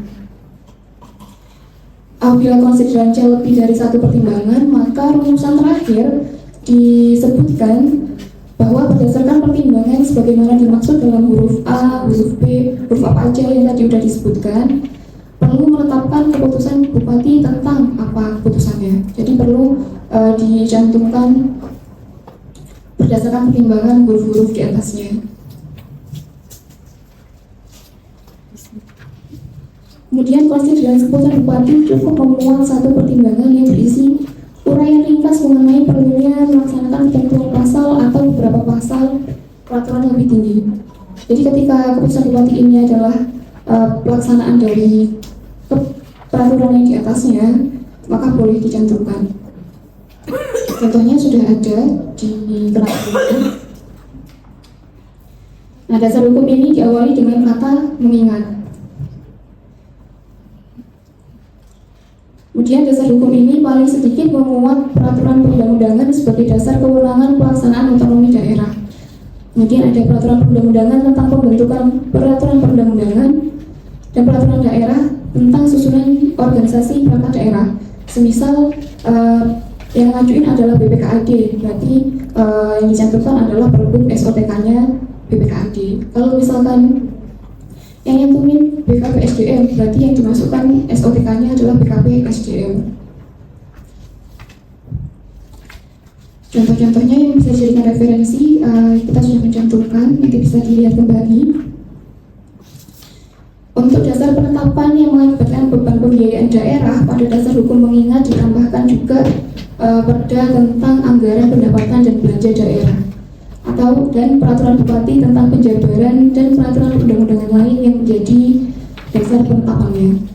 Apabila konsideransinya lebih dari satu pertimbangan, maka rumusan terakhir disebutkan bahwa berdasarkan pertimbangan sebagaimana dimaksud dalam huruf A, huruf B, huruf apa aja yang tadi sudah disebutkan, perlu menetapkan keputusan Bupati tentang apa keputusannya. Jadi perlu dicantumkan berdasarkan pertimbangan huruf-huruf di atasnya. Kemudian konsideran keputusan Bupati cukup memuat satu pertimbangan yang berisi uraian ringkas mengenai perlunya melaksanakan ketentuan pasal atau beberapa pasal peraturan lebih tinggi. Jadi ketika keputusan Bupati ini adalah pelaksanaan dari peraturan yang di atasnya, maka boleh dicantumkan. Contohnya sudah ada di peraturan. Nah, dasar hukum ini diawali dengan kata mengingat. Kemudian dasar hukum ini paling sedikit memuat peraturan perundang-undangan sebagai dasar kewenangan pelaksanaan otonomi daerah. Kemudian ada peraturan perundang-undangan tentang pembentukan peraturan perundang-undangan dan peraturan daerah tentang susunan organisasi perangkat daerah. Semisal yang ngajuin adalah BPKAD, berarti yang dicantumkan adalah produk SOTK-nya BPKAD. Kalau misalkan yang nyantumin BKP SDM, berarti yang dimasukkan SOTK-nya adalah BKP SDM. Contoh-contohnya yang bisa dijadikan referensi kita sudah mencantumkan, nanti bisa dilihat kembali. Untuk dasar penetapan yang mengakibatkan beban pembiayaan daerah, pada dasar hukum mengingat ditambahkan juga perda tentang anggaran pendapatan dan belanja daerah, atau dan peraturan bupati tentang penjabaran dan peraturan undang-undangan lain yang menjadi dasar penetapannya.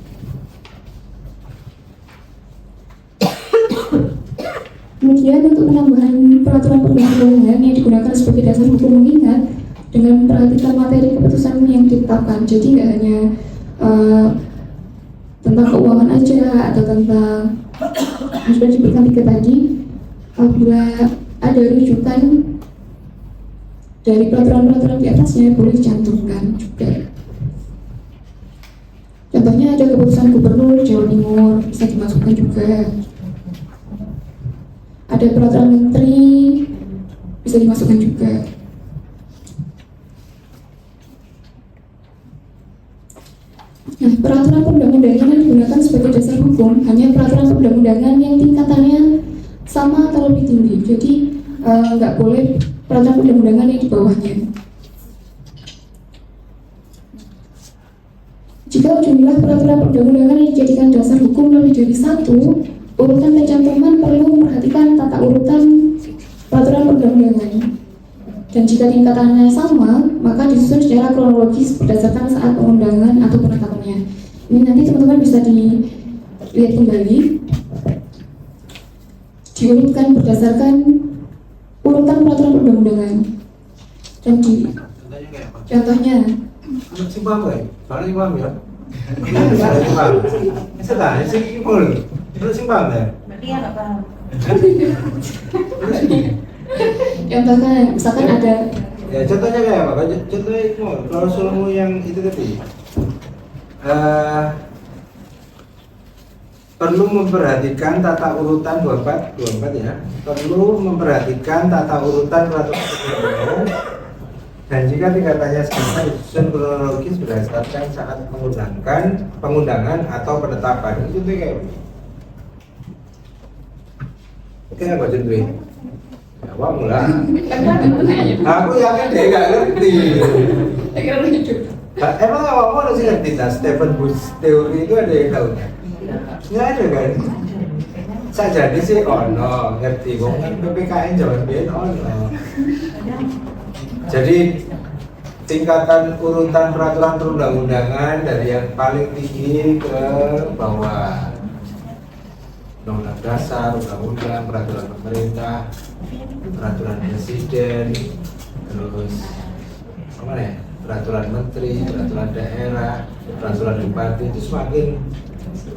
Kemudian untuk penambahan peraturan perundang-undangan yang digunakan sebagai dasar hukum mengingat dengan memperhatikan materi keputusan yang ditetapkan. Jadi nggak hanya tentang keuangan aja atau tentang yang sudah disebutkan tiga tadi. Apabila ada rujukan dari peraturan-peraturan di atasnya boleh dicantumkan juga. Contohnya ada keputusan Gubernur Jawa Timur, bisa dimasukkan juga. Ada peraturan Menteri, bisa dimasukkan juga. Nah, peraturan perundang-undangan yang digunakan sebagai dasar hukum hanya peraturan perundang-undangan yang tingkatannya sama atau lebih tinggi. Jadi nggak boleh peraturan perundang-undangan yang di bawahnya. Jika jumlah peraturan perundang-undangan yang dijadikan dasar hukum lebih dari satu, urutan pencantuman perlu memperhatikan tata urutan peraturan perundang-undangan. Dan jika tingkatannya sama, maka disusun secara kronologis berdasarkan saat pengundangan atau penetapannya. Ini nanti teman-teman bisa dilihat kembali, diurutkan berdasarkan urutan peraturan perundang-undangan. Dan di Contohnya kayak apa? contohnya, Simpang ya? Soalnya simpang ya? Soalnya simpang. Setelah simpul. Terus simpang ya? Berarti ya nggak paham. contohnya misalkan ada Ya contohnya kayak apa? Contohnya itu klausulmu yang itu tadi. Perlu memperhatikan tata urutan 24 ya. Perlu memperhatikan tata urutan peraturan perundang-undangan dan jika tingkatannya sama disusun kronologis berdasarkan saat pengundangan atau penetapan. Itu tuh kayak begini. Oke apa contohnya? Ya, awak mulai. Aku yakin dia nggak ngerti. Emang awak mau sih ngerti? Nah, Stephen Bush teori itu ada yang tahu nggak? Nggak ada kan? Saya jadi sih ono ngerti. Wong kan PPKN zaman biyen ono. Jadi tingkatan urutan peraturan perundang-undangan dari yang paling tinggi ke bawah. Undang-undang dasar, undang-undang, peraturan pemerintah, peraturan presiden, terus apa ya? Peraturan menteri, peraturan daerah, peraturan bupati itu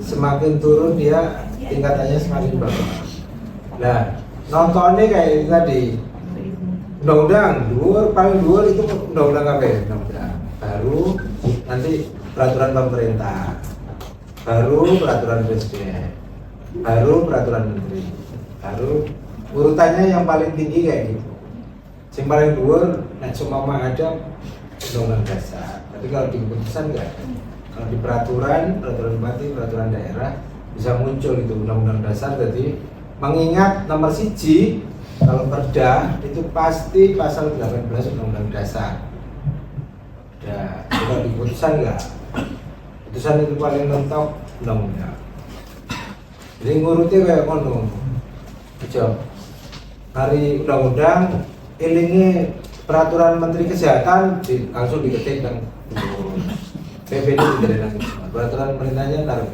semakin turun dia tingkatannya semakin bawah. Nah, nontonnya kayak tadi undang-undang paling dhuwur itu undang-undang apa ya? Undang-undang baru nanti peraturan pemerintah, baru peraturan presiden, baru peraturan menteri, baru urutannya yang paling tinggi kayak gitu. Yang paling dhuwur nek seumpama ada undang-undang dasar. Tapi kalau di keputusan enggak ada. Kalau di peraturan bupati, peraturan daerah bisa muncul itu undang-undang dasar. Jadi mengingat nomor 1 kalau perda itu pasti pasal 18 undang-undang dasar. Kalau di keputusan enggak. Keputusan itu paling mentok undang-undang. Jadi ngurutnya kayak ngono. Aja. Hari undang-undang ilingnya peraturan Menteri Kesehatan langsung diketik dan PP itu tidak ada peraturan pemerintahnya taruh.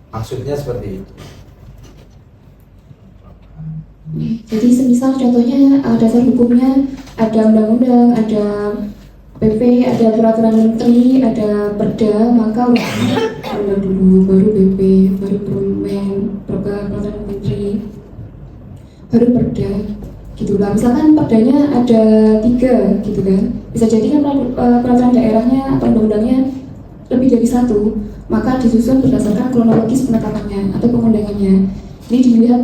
Maksudnya seperti itu. jadi semisal contohnya dasar hukumnya ada undang-undang, ada PP, ada peraturan menteri, ada perda, maka undang dulu, baru PP, baru peraturan menteri, baru perda. Gitulah. Misalkan perdanya ada 3 gitu kan, bisa jadi kan peraturan daerahnya atau undang-undangnya lebih dari 1, maka disusun berdasarkan kronologis penetapannya atau pengundangannya. Ini dilihat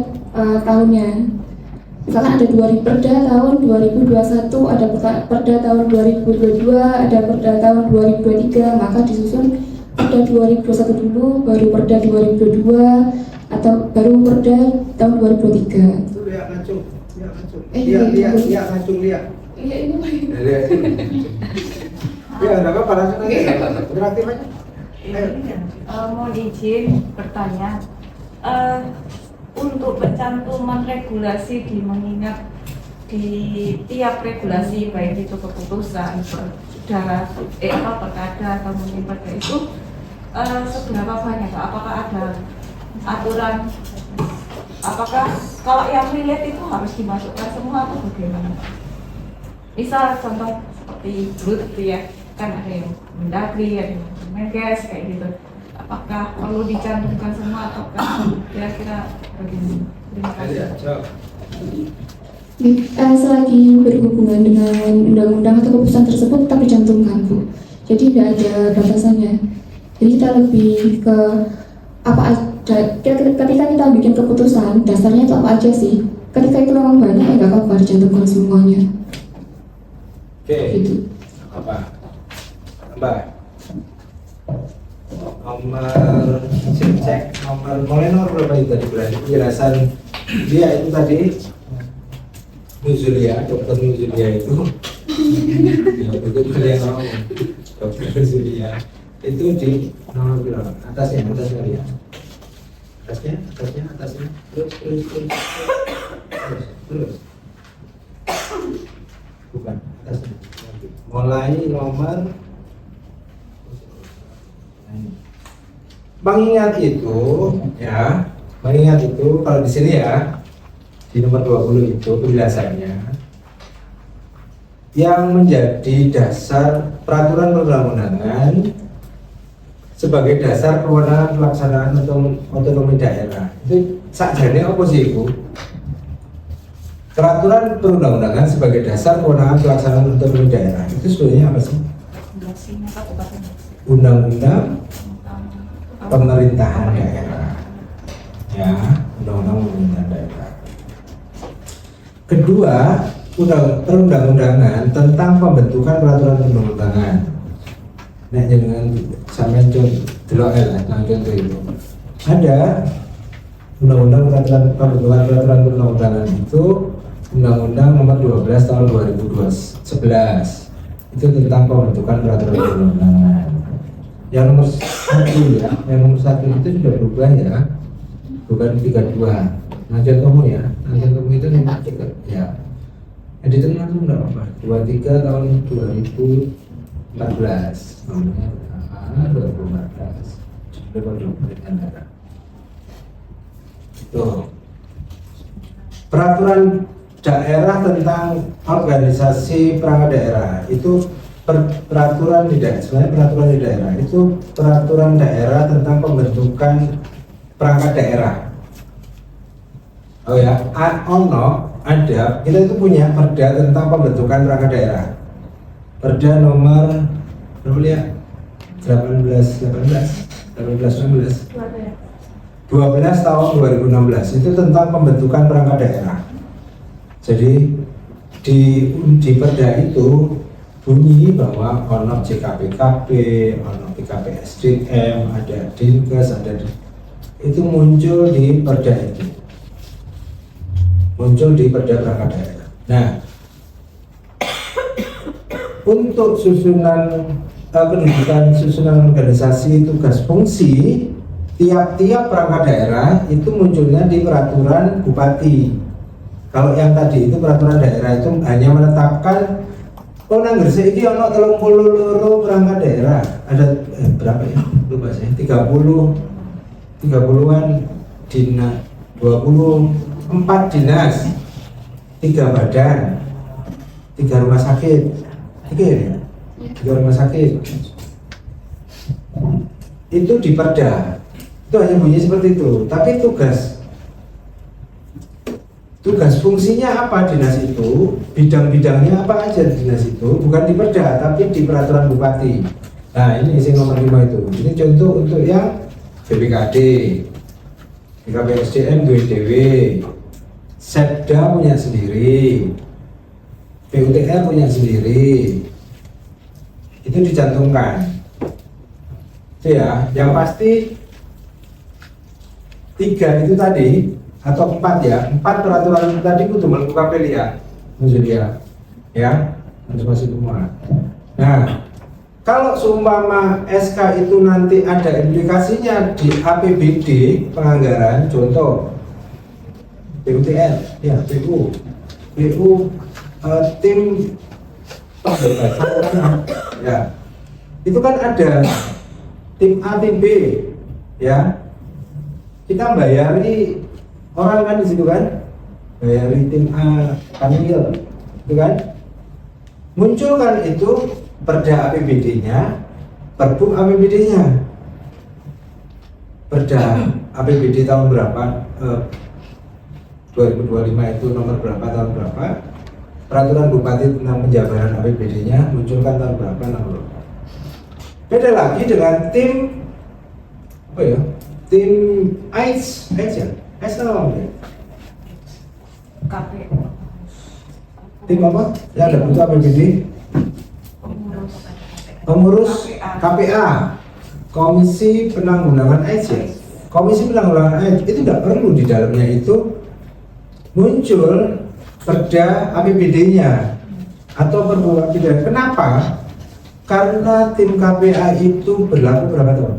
tahunnya. Misalkan ada 2000 perda tahun 2021, ada perda tahun 2022, ada perda tahun 2023, maka disusun perda 2021 dulu, baru perda 2022, atau baru perda tahun 2023. Itu lihat ngacung. Iya, ngacung lihat. Iya, ini Lihat. Ya, enggak apa-apa langsung aja. Interaktif aja. Mohon izin bertanya. Untuk pencantuman regulasi mengingat di tiap regulasi baik itu keputusan, perda, perkada atau mungkin perda itu seberapa banyak Pak? Apakah ada aturan? Apakah kalau yang relate itu harus dimasukkan semua atau bagaimana? Misal contoh seperti BRUT itu ya, kan ada yang Mendagri, ada yang Menkes kayak gitu. Apakah perlu dicantumkan semua atau kira-kira bagaimana? Terima kasih. Selagi berhubungan dengan undang-undang atau keputusan tersebut tetap dicantumkan Bu. Jadi tidak ada batasannya. Jadi kita lebih ke apa aja. Ketika kita bikin keputusan, dasarnya itu apa aja sih? Ketika itu memang banyak, ya nggak apa-apa dicantumkan semuanya. Oke. Gitu. Apa? Mbak. Nomor cek nomor berapa itu tadi berarti penjelasan dia itu tadi Nuzulia, dokter Nuzulia itu ya betul yang ngomong dokter Nuzulia itu di nomor berapa atasnya lihat atasnya terus bukan mulai nomor mengingat itu ya, mengingat itu kalau di sini ya di nomor 20 itu penjelasannya yang menjadi dasar peraturan perundang-undangan sebagai dasar kewenangan pelaksanaan otonomi daerah itu sakjane apa sih Ibu? Peraturan perundang-undangan sebagai dasar kewenangan pelaksanaan otonomi daerah itu sebenarnya apa sih? Undang-undang pemerintahan daerah, ya, undang-undang pemerintahan daerah. Kedua, perundang-undangan tentang pembentukan peraturan perundang-undangan. Nah, jangan sampai delok lah, contoh itu. Ada undang-undang pembentukan peraturan perundang-undangan itu Undang-Undang Nomor 12 Tahun 2011 itu tentang pembentukan peraturan perundang-undangan. Yang nomor 1 ya, yang nomor 1 itu sudah berubah ya, bukan 32. Nah contohmu ya, nah contohmu itu nomor 3 ya. Editor itu enggak apa, 23 tahun 2014 nomornya 2014 pemerintahan daerah. Itu peraturan daerah tentang organisasi perangkat daerah itu peraturan di daerah, sebenarnya peraturan di daerah itu peraturan daerah tentang pembentukan perangkat daerah. Oh ya, ada kita itu punya perda tentang pembentukan perangkat daerah. Perda nomor berapa ya? 18 tahun 2016 itu tentang pembentukan perangkat daerah. Jadi di perda itu bunyi bahwa ono JKPKB, ono PKPSDM, ada Dinkes, itu muncul di perda itu, muncul di perda perangkat daerah. Nah, untuk susunan kedudukan susunan organisasi tugas fungsi tiap-tiap perangkat daerah itu munculnya di peraturan bupati. Kalau yang tadi itu peraturan daerah itu hanya menetapkan nang Gresik iki ono 32 perangkat daerah. Ada berapa ya? Lupa saya. 30-an dinas, 24 dinas, 3 badan, 3 rumah sakit. 3 ya? 3 rumah sakit. Itu di perda. Itu hanya bunyi seperti itu. Tapi tugas fungsinya apa dinas itu, bidang-bidangnya apa aja dinas itu, bukan di perda tapi di peraturan bupati. Nah ini isi nomor 5 itu. Ini contoh untuk yang BPKD, BKPSDM DW, Setda punya sendiri, PUTR punya sendiri, itu dicantumkan. Itu ya, yang pasti 3 itu tadi atau 4 ya, 4 peraturan tadi kudu melakukan pilihan menjadi ya untuk masih semua. Nah, kalau seumpama SK itu nanti ada implikasinya di APBD penganggaran, contoh PUTR ya, PU tim ya, itu kan ada tim A, tim B ya, kita bayari orang kan di situ kan, bayari tim A panggil, itu kan, muncul kan itu perda APBD-nya, perbu APBD-nya, perda APBD tahun berapa, 2025 itu nomor berapa tahun berapa, peraturan bupati tentang penjabaran APBD-nya munculkan tahun berapa, nomor berapa. Beda lagi dengan tim apa ya, tim AIDS ya. Tim apa? Yang ada bentuk APBD? Pengurus KPA, Komisi Penanggulangan AIDS ya. Komisi Penanggulangan AIDS itu tidak perlu di dalamnya itu muncul perda APBD-nya atau perbu APBD. Kenapa? Karena tim KPA itu berlaku berapa tahun?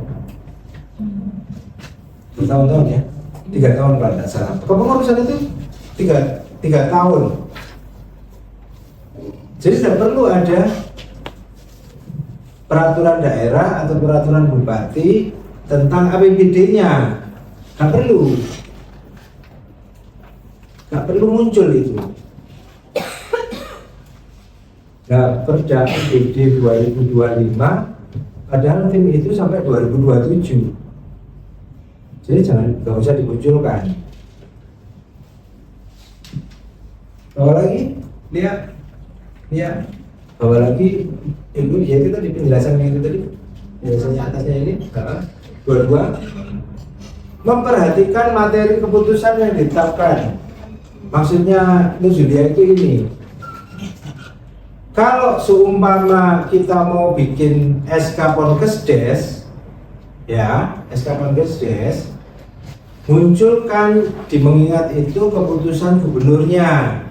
Bertahun-tahun ya. 3 tahun kalau tidak salah. Kepengurusan itu 3 tahun. Jadi tidak perlu ada peraturan daerah atau peraturan bupati tentang APBD-nya. Nggak perlu muncul itu. Nah, Perda APBD 2025 padahal tim itu sampai 2027. Jadi nggak usah dimunculkan. Bawa lagi, lihat, bawa lagi itu ya itu tadi penjelasan yang itu tadi, penjelasannya atasnya ini. Dua-dua memperhatikan materi keputusan yang ditetapkan. Maksudnya Nuzulia itu ini. Kalau seumpama kita mau bikin SK Ponkesdes, ya SK Ponkesdes, munculkan di mengingat itu keputusan gubernurnya,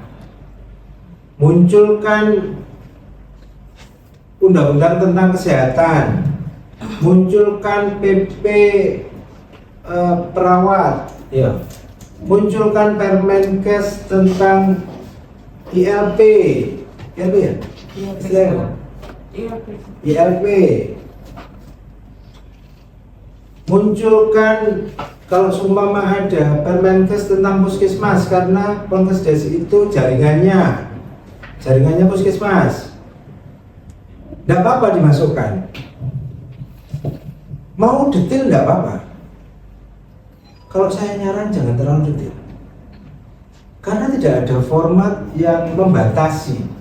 munculkan undang-undang tentang kesehatan, munculkan PP perawat, ya, munculkan Permenkes tentang ILP ya? ILP, munculkan kalau seumpama ada Permenkes tentang puskesmas karena Ponkesdes itu jaringannya puskesmas, tidak apa-apa dimasukkan. Mau detail tidak apa-apa. Kalau saya nyaran jangan terlalu detail, karena tidak ada format yang membatasi.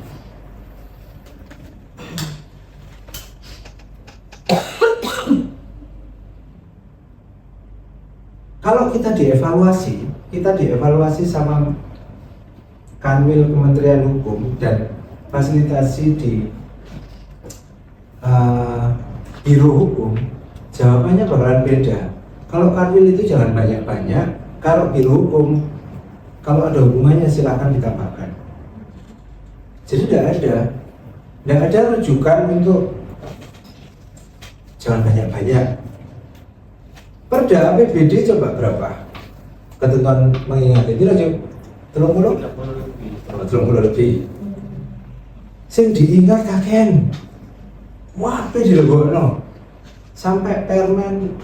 Kalau kita dievaluasi sama Kanwil Kementerian Hukum dan fasilitasi di Biro Hukum, jawabannya bakalan beda. Kalau Kanwil itu jangan banyak-banyak, kalau Biro Hukum, kalau ada hubungannya silakan ditambahkan. Jadi tidak ada rujukan untuk jangan banyak-banyak. Perda APBD coba berapa? Ketentuan mengingat itu aja 30 lebih. Sing diingat kaken. Wah, dilebokno. Sampai permen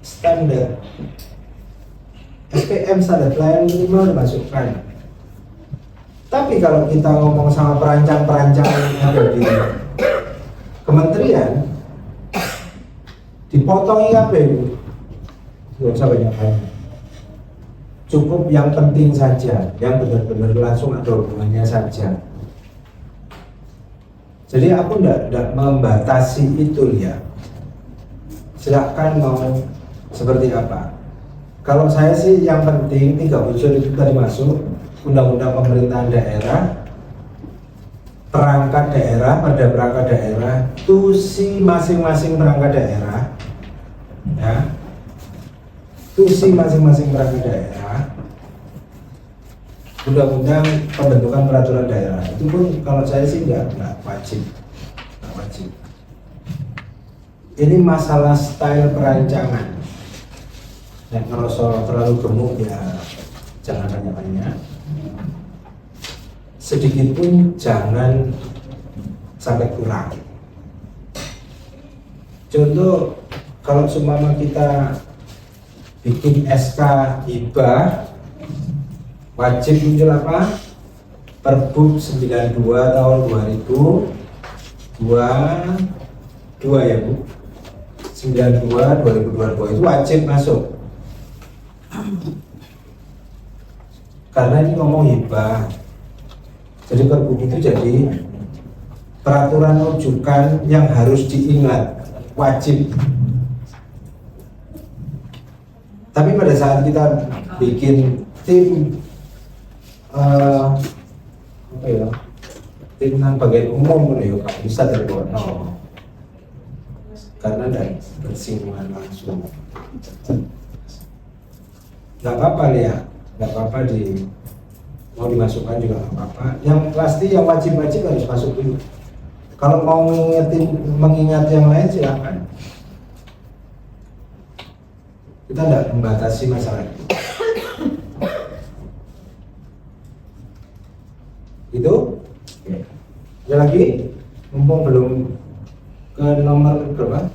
standar SPM standar pelayanan minimal dimasukkan. Tapi kalau kita ngomong sama perancang-perancang yang ada di kementerian, dipotongi apa itu? Nggak usah banyak-banyak. Cukup yang penting saja, yang benar-benar langsung ada hubungannya saja. Jadi aku tidak membatasi itu ya. Silakan mau seperti apa. Kalau saya sih yang penting 3 unsur itu tadi masuk, undang-undang pemerintahan daerah, perangkat daerah, pada perangkat daerah, tusi masing-masing perangkat daerah, ya, tusi masing-masing perangkat daerah, undang-undang pembentukan peraturan daerah. Itu pun kalau saya sih nggak wajib. Ini masalah style perancangan. Yang ngerasa terlalu gemuk ya jangan banyak-banyak. Sedikit pun jangan sampai kurang. Contoh, kalau seumpama kita bikin SK hibah, wajib muncul apa? Perbup 92 tahun 2022 ya Bu, 92 2022 itu wajib masuk. Karena ini ngomong hibah, jadi perbup itu jadi peraturan rujukan yang harus diingat, wajib. Tapi pada saat kita bikin tim tim tentang bagian umum ya Pak, bisa terbuat karena ada bersinggungan langsung. Nggak apa-apa ya, nggak apa-apa mau dimasukkan juga nggak apa-apa. Yang pasti yang wajib-wajib harus masuk dulu. Kalau mau mengingat yang lain silakan. Kita tidak membatasi masalah itu. Ada lagi? Mumpung belum ke nomor berapa?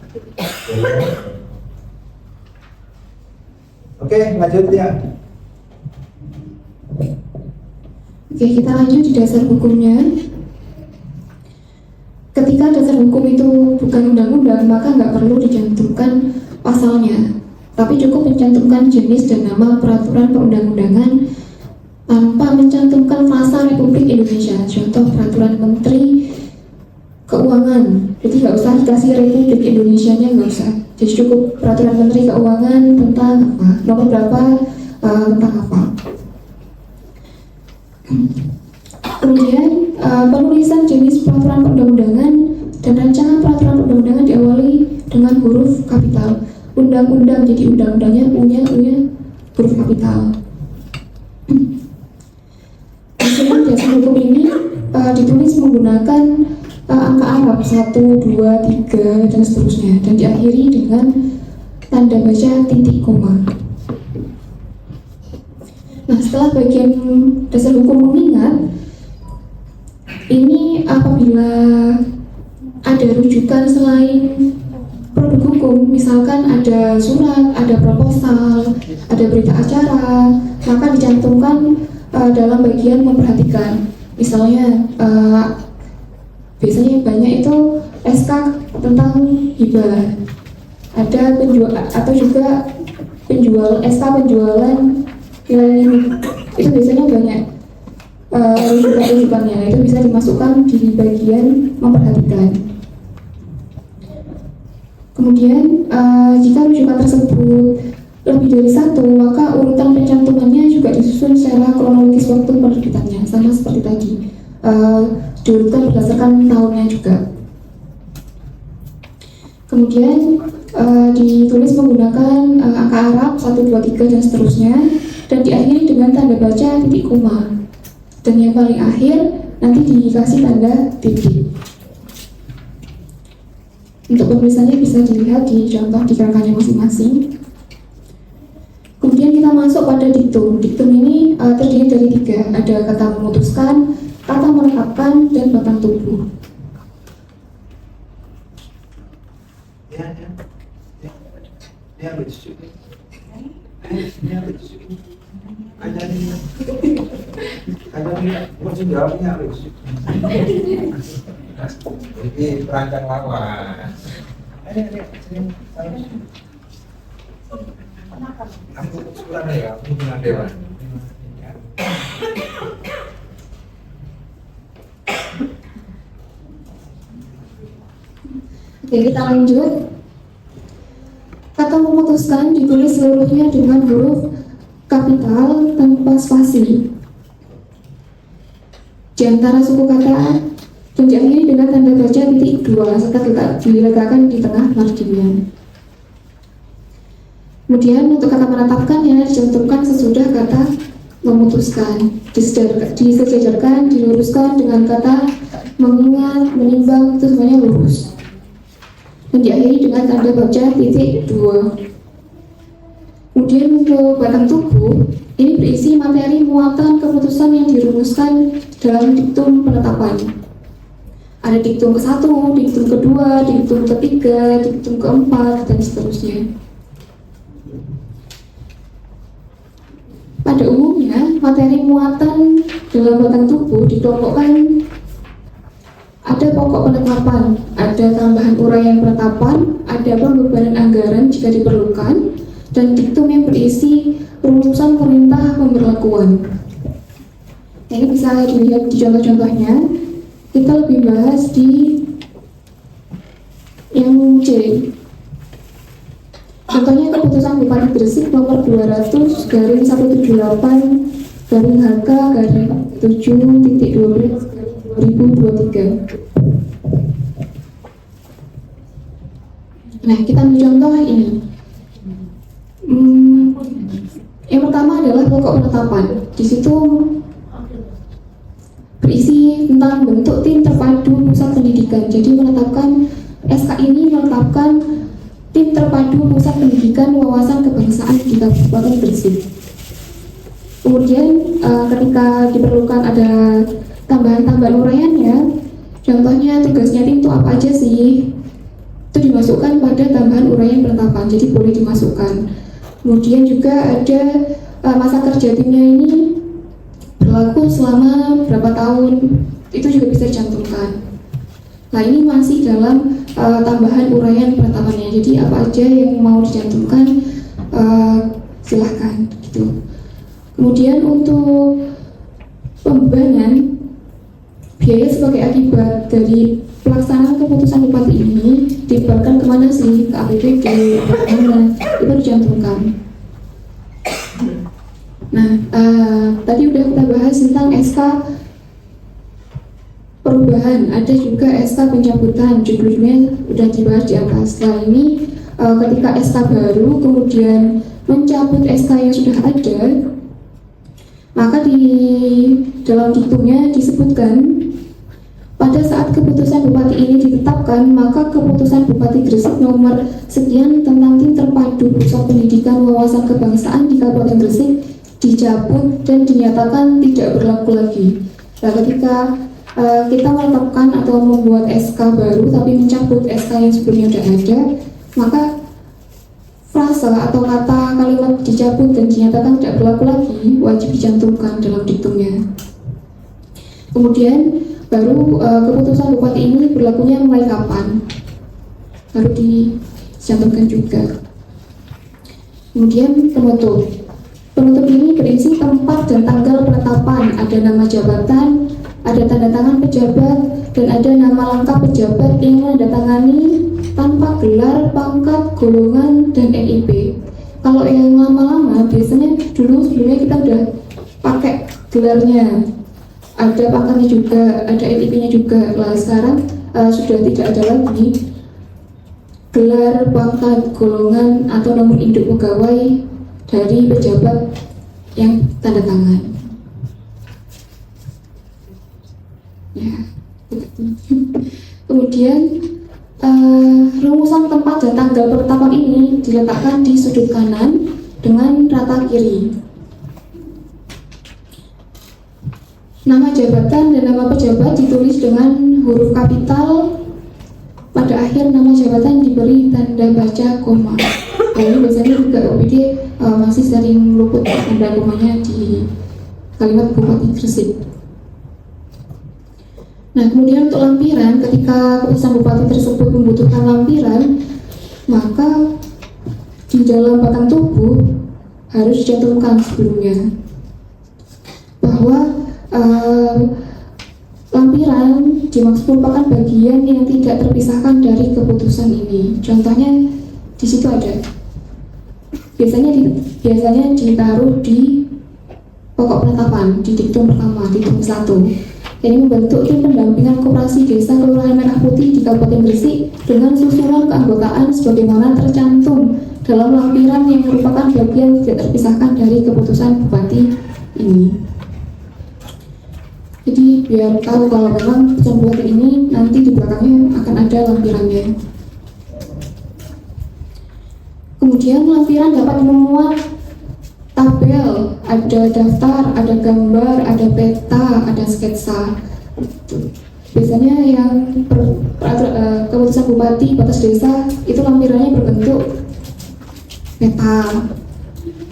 Oke, lanjut ya. Oke, kita lanjut di dasar hukumnya. Ketika dasar hukum itu bukan undang-undang, maka nggak perlu dicantumkan pasalnya, tapi cukup mencantumkan jenis dan nama peraturan perundang-undangan tanpa mencantumkan frasa Republik Indonesia. Contoh peraturan Menteri Keuangan, jadi nggak usah dikasih Republik Indonesia-nya, nggak usah. Jadi cukup peraturan Menteri Keuangan tentang apa, nomor berapa, tentang apa. Kemudian penulisan jenis peraturan perundang-undangan dan rancangan peraturan perundang-undangan diawali dengan huruf kapital. Undang-undang, jadi undang-undangnya U-nya huruf kapital. Instrumen dasar hukum ini ditulis menggunakan angka Arab 1, 2, 3 dan seterusnya, dan diakhiri dengan tanda baca titik koma. Nah, setelah bagian dasar hukum mengingat, ini apabila ada rujukan selain produk hukum, misalkan ada surat, ada proposal, ada berita acara, maka dicantumkan dalam bagian memperhatikan. Misalnya biasanya banyak itu SK tentang hibah, ada penjual atau juga SK penjualan nilai itu biasanya banyak rujukan-rujukannya, itu bisa dimasukkan di bagian memperhatikan. Kemudian jika rujukan tersebut lebih dari satu, maka urutan pencantumannya juga disusun secara kronologis waktu penerbitannya, sama seperti tadi, diurutkan berdasarkan tahunnya juga. Kemudian ditulis menggunakan angka Arab 1, 2, 3 dan seterusnya, dan diakhiri dengan tanda baca titik koma. Dan yang paling akhir nanti dikasih tanda titik. Untuk penulisannya bisa dilihat di contoh di kerangkanya masing-masing. Kemudian kita masuk pada diktum. Diktum ini terdiri dari 3, ada kata memutuskan, kata menetapkan, dan batang tubuh. Ini perancang lawan. Aku kurang ya, hubungan dewan. Oke, kita lanjut. Kata memutuskan ditulis seluruhnya dengan huruf kapital tanpa spasi di antara suku kata, dan diakhiri dengan tanda baca titik 2 serta diletakkan di tengah marginnya. Kemudian untuk kata menetapkannya dicantumkan sesudah kata memutuskan, disejajarkan, diluruskan dengan kata mengingat, menimbang, itu semuanya lurus, dan diakhiri dengan tanda baca titik 2. Kemudian untuk batang tubuh, ini berisi materi muatan keputusan yang dirumuskan dalam diktum penetapan. Ada diktum ke-1, diktum ke-2, diktum ke-3, diktum ke-4, dan seterusnya. Pada umumnya, materi muatan dalam batang tubuh dikelompokkan ada pokok penetapan, ada tambahan uraian penetapan, ada pembebanan anggaran jika diperlukan, dan diktum yang berisi rumusan perintah pemberlakuan. Nah, ini bisa dilihat di contoh-contohnya. Kita lebih bahas di yang C. Contohnya keputusan Bupati Gresik nomor 200/HK/7.12/2023. Nah, kita ambil contoh ini. Yang pertama adalah pokok penetapan. Di situ berisi tentang bentuk tim terpadu pusat pendidikan. Jadi menetapkan SK ini menetapkan tim terpadu pusat pendidikan wawasan kebangsaan di Kabupaten Gresik. Kemudian ketika diperlukan ada tambahan-tambahan uraiannya, Contohnya tugasnya tim itu apa aja sih? Itu dimasukkan pada tambahan uraian penetapan, jadi boleh dimasukkan. Kemudian juga ada masa kerja timnya ini berlaku selama berapa tahun, itu juga bisa dicantumkan. Nah ini masih dalam tambahan uraian penetapannya, jadi apa aja yang mau dicantumkan silahkan gitu. Kemudian untuk pembebanan biaya sebagai akibat dari pelaksanaan keputusan bupati ini dibebankan kemana sih? Ke APBD, bagaimana? Itu dicantumkan. Nah, tadi udah kita bahas tentang SK perubahan, ada juga SK pencabutan, judulnya udah dibahas di atas. Setelah ini ketika SK baru kemudian mencabut SK yang sudah ada, maka di dalam diktumnya disebutkan pada saat keputusan bupati ini ditetapkan, maka keputusan Bupati Gresik nomor sekian tentang tim terpadu pusat pendidikan wawasan kebangsaan di Kabupaten Gresik dicabut dan dinyatakan tidak berlaku lagi. Nah, ketika kita menetapkan atau membuat SK baru tapi mencabut SK yang sebelumnya sudah ada, maka frase atau kata kalimat dicabut dan dinyatakan tidak berlaku lagi wajib dicantumkan dalam diktumnya. Kemudian baru keputusan bupati ini berlakunya mulai kapan, baru dicantumkan juga. Kemudian penutup ini berisi tempat dan tanggal penetapan, ada nama jabatan, ada tanda tangan pejabat, dan ada nama lengkap pejabat yang menandatangani tanpa gelar, pangkat, golongan, dan NIP. Kalau yang lama-lama biasanya dulu sebelumnya kita udah pakai gelarnya, ada pangkatnya juga, ada NIP-nya juga. Lah sekarang sudah tidak ada lagi gelar, pangkat, golongan, atau nomor induk pegawai dari pejabat yang tanda tangan. Ya, kemudian rumusan tempat dan tanggal penetapan ini diletakkan di sudut kanan dengan rata kiri. Nama jabatan dan nama pejabat ditulis dengan huruf kapital. Pada akhir nama jabatan diberi tanda baca koma. Nah, ini biasanya juga OPD masih sering luput tanda komanya di kalimat Bupati Gresik. Nah, kemudian untuk lampiran, ketika keputusan bupati tersebut membutuhkan lampiran, maka di dalam batang tubuh harus dicantumkan sebelumnya bahwa lampiran dimaksud merupakan bagian yang tidak terpisahkan dari keputusan ini. Contohnya di situ ada. Biasanya ditaruh di pokok penetapan di diktum pertama, diktum 1. Ini membentuk tim pendampingan koperasi desa Kelurahan Merah Putih di Kabupaten Gresik dengan susunan keanggotaan sebagaimana tercantum dalam lampiran yang merupakan bagian tidak terpisahkan dari keputusan bupati ini. Jadi biar tahu kalau memang keputusan bupati ini nanti di belakangnya akan ada lampirannya. Kemudian lampiran dapat memuat tabel, ada daftar, ada gambar, ada peta, ada sketsa. Biasanya yang keputusan bupati batas desa itu lampirannya berbentuk peta.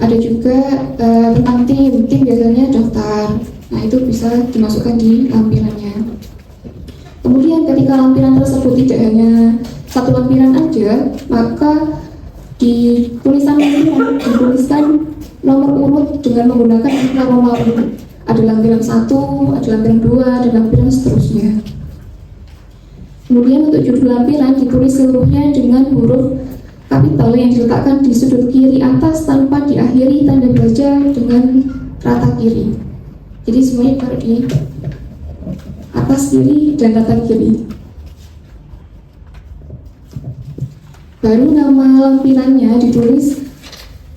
Ada juga tentang tim biasanya daftar. Nah, itu bisa dimasukkan di lampirannya. Kemudian ketika lampiran tersebut tidak hanya satu lampiran aja, maka di tulisan lampiran dituliskan nomor urut dengan menggunakan nomor urut. Ada lampiran 1, ada lampiran 2, dan lampiran seterusnya. Kemudian untuk judul lampiran ditulis seluruhnya dengan huruf kapital yang diletakkan di sudut kiri atas tanpa diakhiri tanda baca dengan rata kiri. Jadi semuanya taruh di atas kiri dan rata kiri. Baru nama lampirannya ditulis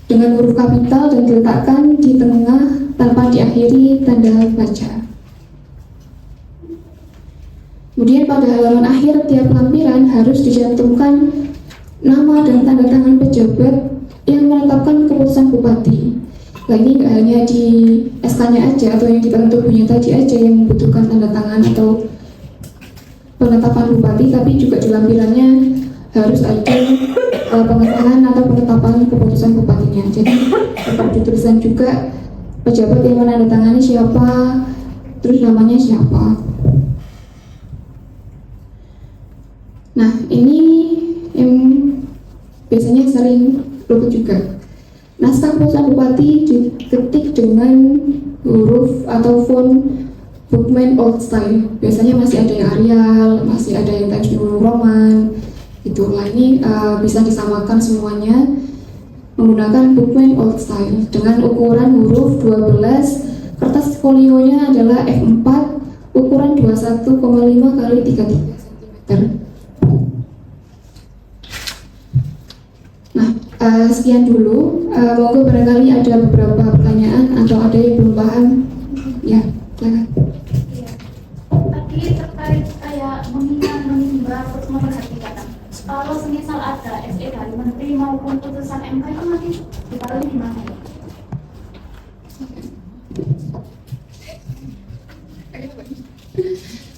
dengan huruf kapital dan diletakkan di tengah tanpa diakhiri tanda baca. Kemudian pada halaman akhir tiap lampiran harus dicantumkan nama dan tanda tangan pejabat yang menetapkan keputusan bupati. Nah, ini nggak hanya di SK-nya aja atau yang di batang tubuhnya tadi aja yang membutuhkan tanda tangan atau penetapan bupati, tapi juga di lampirannya harus ada pengesahan atau penetapan keputusan bupatinya. Jadi perlu dituliskan juga pejabat yang menandatangani siapa, terus namanya siapa. Nah, ini yang biasanya sering luput juga. Naskah keputusan bupati diketik dengan huruf atau font Bookman Old Style. Biasanya masih ada yang Arial, masih ada yang Times New Roman. Itulah ini bisa disamakan semuanya menggunakan Bookman Old Style dengan ukuran huruf 12. Kertas folionya adalah F4, ukuran 21,5 kali 33 cm. Nah, sekian dulu. Monggo barangkali ada beberapa pertanyaan atau ada yang belum paham. Ya, silakan. Iya. Tadi terkait kayak menimbang terus memperhatikan. Kalau semisal ada SE dari menteri maupun putusan MK itu nanti ditaruh di mana?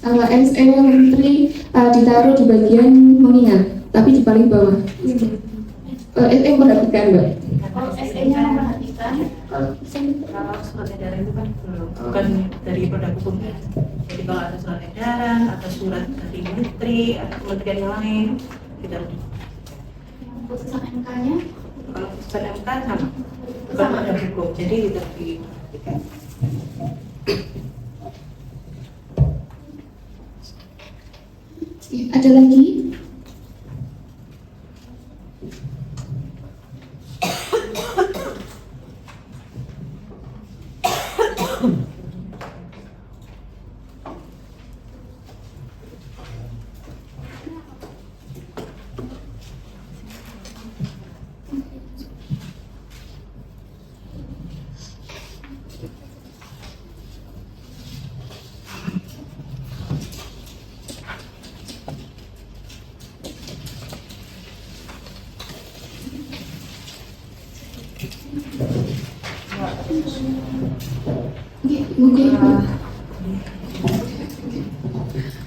Kalau SE menteri ditaruh di bagian mengingat, tapi di paling bawah. SE memperhatikan, Mbak. Kalau SE-nya memperhatikan, Kalau surat edaran itu kan belum, bukan dari produk hukumnya. Jadi kalau ada surat edaran atau surat dari menteri atau kementerian yang lain, kita yang putusan MK-nya, kalau putusan MK sama, bukan produk hukum. Jadi kita di Ada lagi? Mungkin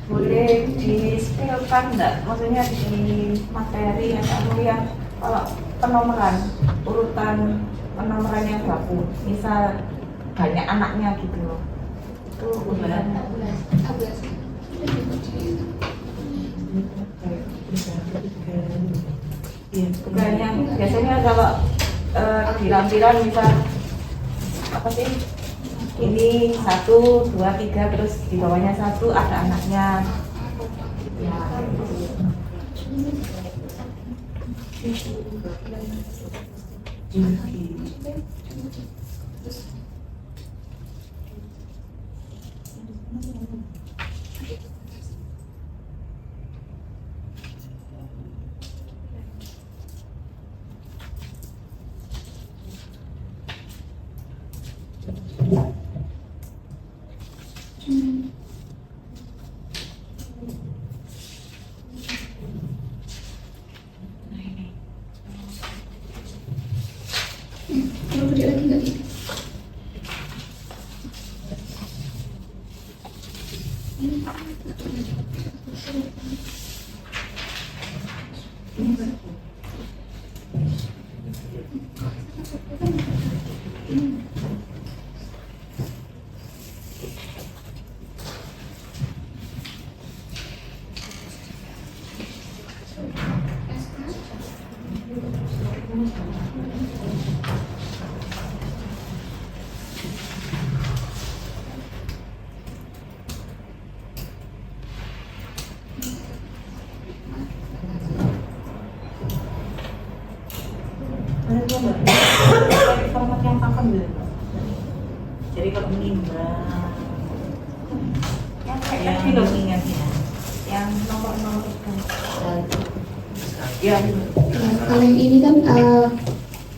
boleh di-spillkan nggak? Maksudnya di materi atau yang kalau penomoran, urutan penomorannya baku, misal banyak anaknya gitu loh. Itu urutan bukan yang biasanya kalau di lampiran misal apa sih? Ini 1, 2, 3 terus di bawahnya 1 ada anaknya. Ya. mau beri lagi nggak? format yang pakem gitu. Jadi kalau menimbang Yang yang kayak tadi loh, ingatnya, yang nomor-nomor itu. ya Kalau yang ini kan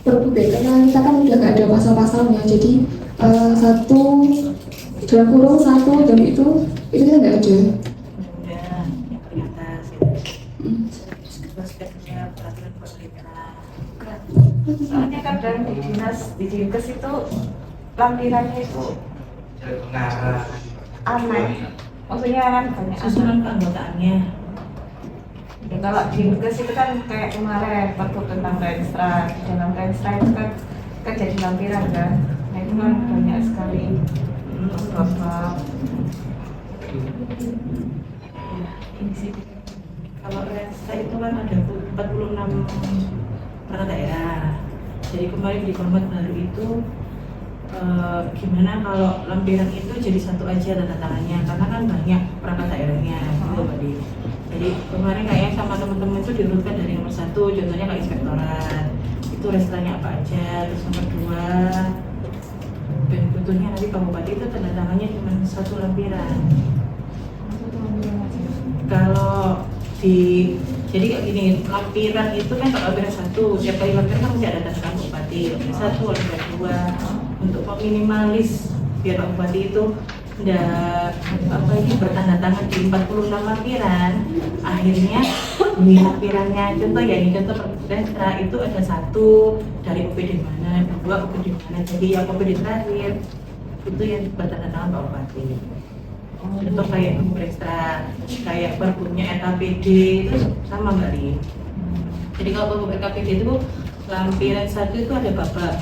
berbeda karena kita kan udah nggak ada pasal-pasalnya, jadi satu dalam kurung satu dan itu kan nggak ada. udah yang paling atas gitu. Terus kedua peraturan pemerintah. Soalnya kadang di dinas, di dinkes itu lampirannya itu pengarah aneh. Maksudnya kan banyak Susunan keanggotaannya. Ya, kalau di Nugas itu kan kayak kemarin pergub tentang Renstra. Di dalam Renstra itu kan jadi lampiran kan. Nah itu kan banyak sekali bab-bab. Ini sih. Kalau Renstra itu kan ada 46 perangkat daerah. Jadi kemarin di format baru itu gimana kalau lampiran itu jadi satu aja tanda tangannya, karena kan banyak perangkat daerahnya gitu Mbak Di. Jadi kemarin kayaknya sama teman-teman itu diurutkan dari nomor 1, contohnya kayak inspektorat itu restranya apa aja, terus nomor 2 dan butuhnya nanti Pak Bupati itu tanda tangannya cuma satu lampiran. Kalau jadi kayak gini, lampiran itu kan kalau lampiran 1, setiap kali lampiran kan mesti ada tanda tangan Bupati, lampiran 1, lampiran 2. Untuk meminimalis biar Pak Bupati itu bertanda tangan di 46 lampiran, akhirnya di lampirannya contoh ya, ini contoh Renstra itu ada 1 dari OPD mana, 2 OPD mana, jadi yang OPD terakhir itu yang bertanda tangan Pak Bupati. Contoh kayak Renstra, kayak pergubnya RKPD itu sama Mbak Li. Jadi kalau pergub RKPD itu lampiran 1 itu ada babak,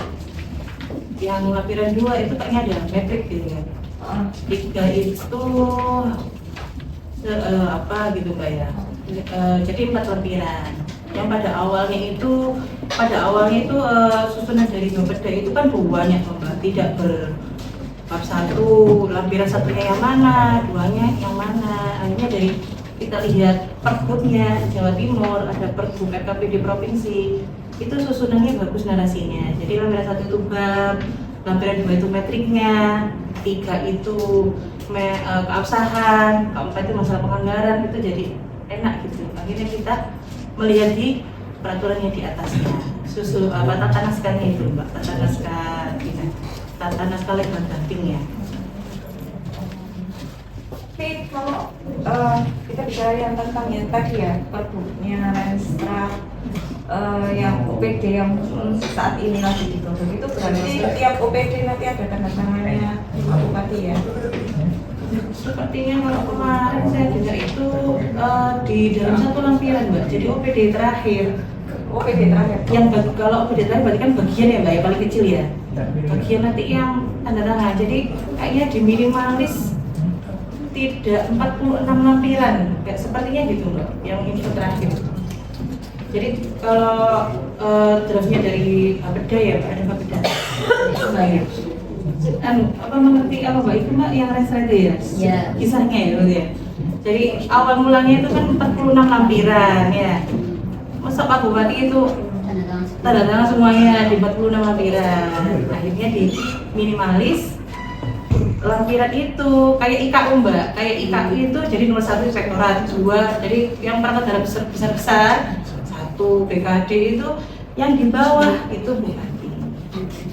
yang lampiran 2 itu kayaknya ada metrik gitu kan. 3 itu apa gitu Mbak ya. Jadi 4 lampiran. Yang pada awalnya itu susunan dari Bapeda itu kan banyak Mbak, tidak bab 1, lampiran 1-nya yang mana, 2-nya yang mana. Akhirnya dari kita lihat pergubnya Jawa Timur, ada pergub RKPD provinsi, itu susunannya bagus narasinya. Jadi lampiran 1 itu bab, lampiran 2 itu metriknya, 3 itu keabsahan, 4 itu masalah penganggaran, itu jadi enak gitu. Akhirnya kita melihat di peraturannya di atasnya, tata naskahnya itu Mbak, tata naskah lebar banting ya. Tapi kalau kita bicara yang tentang yang tadi ya, pergubnya Renstra, yang OPD yang saat ini lagi digodok itu berarti setiap OPD nanti ada tanda tangannya Pak Bupati ya? Sepertinya kalau kemarin saya dengar itu di dalam satu lampiran Mbak, jadi OPD terakhir. OPD terakhir? Kalau OPD terakhir berarti kan bagian ya Mbak, yang paling kecil ya. Bagian nanti yang tanda tangan, jadi kayaknya diminimalis tidak 46 lampiran, kayak sepertinya gitu Mbak, yang info terakhir. Jadi kalau draftnya dari Bapeda ya Mbak, ada Bapeda. Apa mengerti apa Mbak itu Mbak yang Renstra itu ya? Iya. Kisahnya ya Mbak ya. Jadi awal mulanya itu kan 46 lampiran ya. Masa Pak Bupati itu tanda tangan semuanya di 46 lampiran. Akhirnya di minimalis lampiran itu kayak IKU Mbak, kayak IKU itu jadi nomor 1 inspektorat, 2 jadi yang perangkat daerah besar-besar, 1 BKD itu yang di bawah itu Bupati.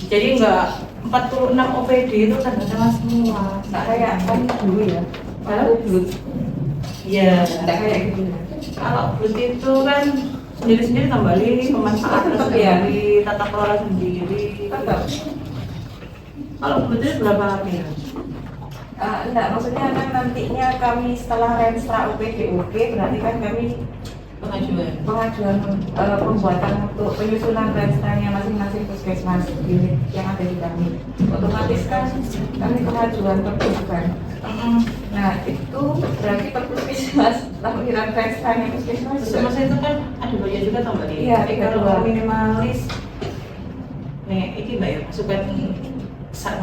Jadi enggak 46 OPD itu tanda tangan semua. Nggak kayak kan dulu ya? Kalau blut, iya Nggak kayak gitu. kalau blut itu kan sendiri-sendiri kembali pemanfaatan sendiri, tata kelola sendiri. Tetap. Kalau blut itu berapa lampiran? Enggak, maksudnya kan nantinya kami setelah Renstra OPD berarti kan kami pengajuan pembuatan untuk penyusunan Renstranya masing-masing puskesmas unit yang ada di kami. Otomatis kan kami pengajuan pergub kan. Nah itu berarti per puskesmas lampiran Renstranya puskesmas. Puskesmas itu kan ada banyak juga toh Mbak. Iya, kalau minimalis. Nih, ini Mbak ya, masukan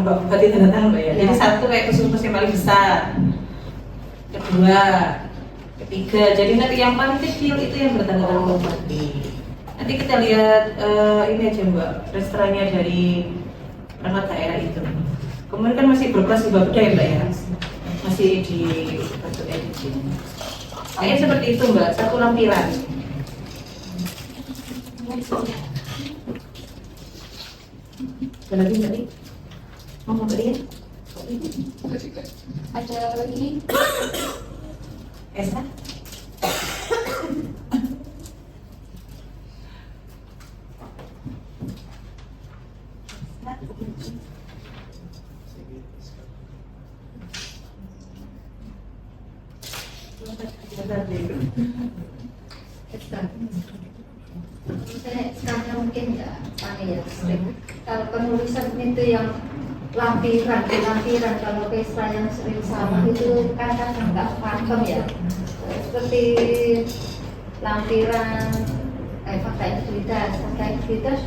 Mbak Bupati tanda tangan Mbak ya. Jadi 1 kayak puskesmas yang paling besar. 2, 3, jadi nanti yang paling kecil itu yang bertanda tangan Bupati. Nanti kita lihat ini aja Mbak, Renstranya dari perangkat daerah itu. Kemudian kan masih berkelas di Bapeda ya Mbak ya, masih di bentuk edisi. Kayaknya seperti itu Mbak, 1 lampiran. Ada lagi Mbak Di? Mau Mbak Di ya? Ada lagi? Esa? mungkin ya aneh ya sering. Kalau penulisan itu yang lampiran kalau Pesra yang sering sama itu kan nggak paham ya. Seperti lampiran fakta integritas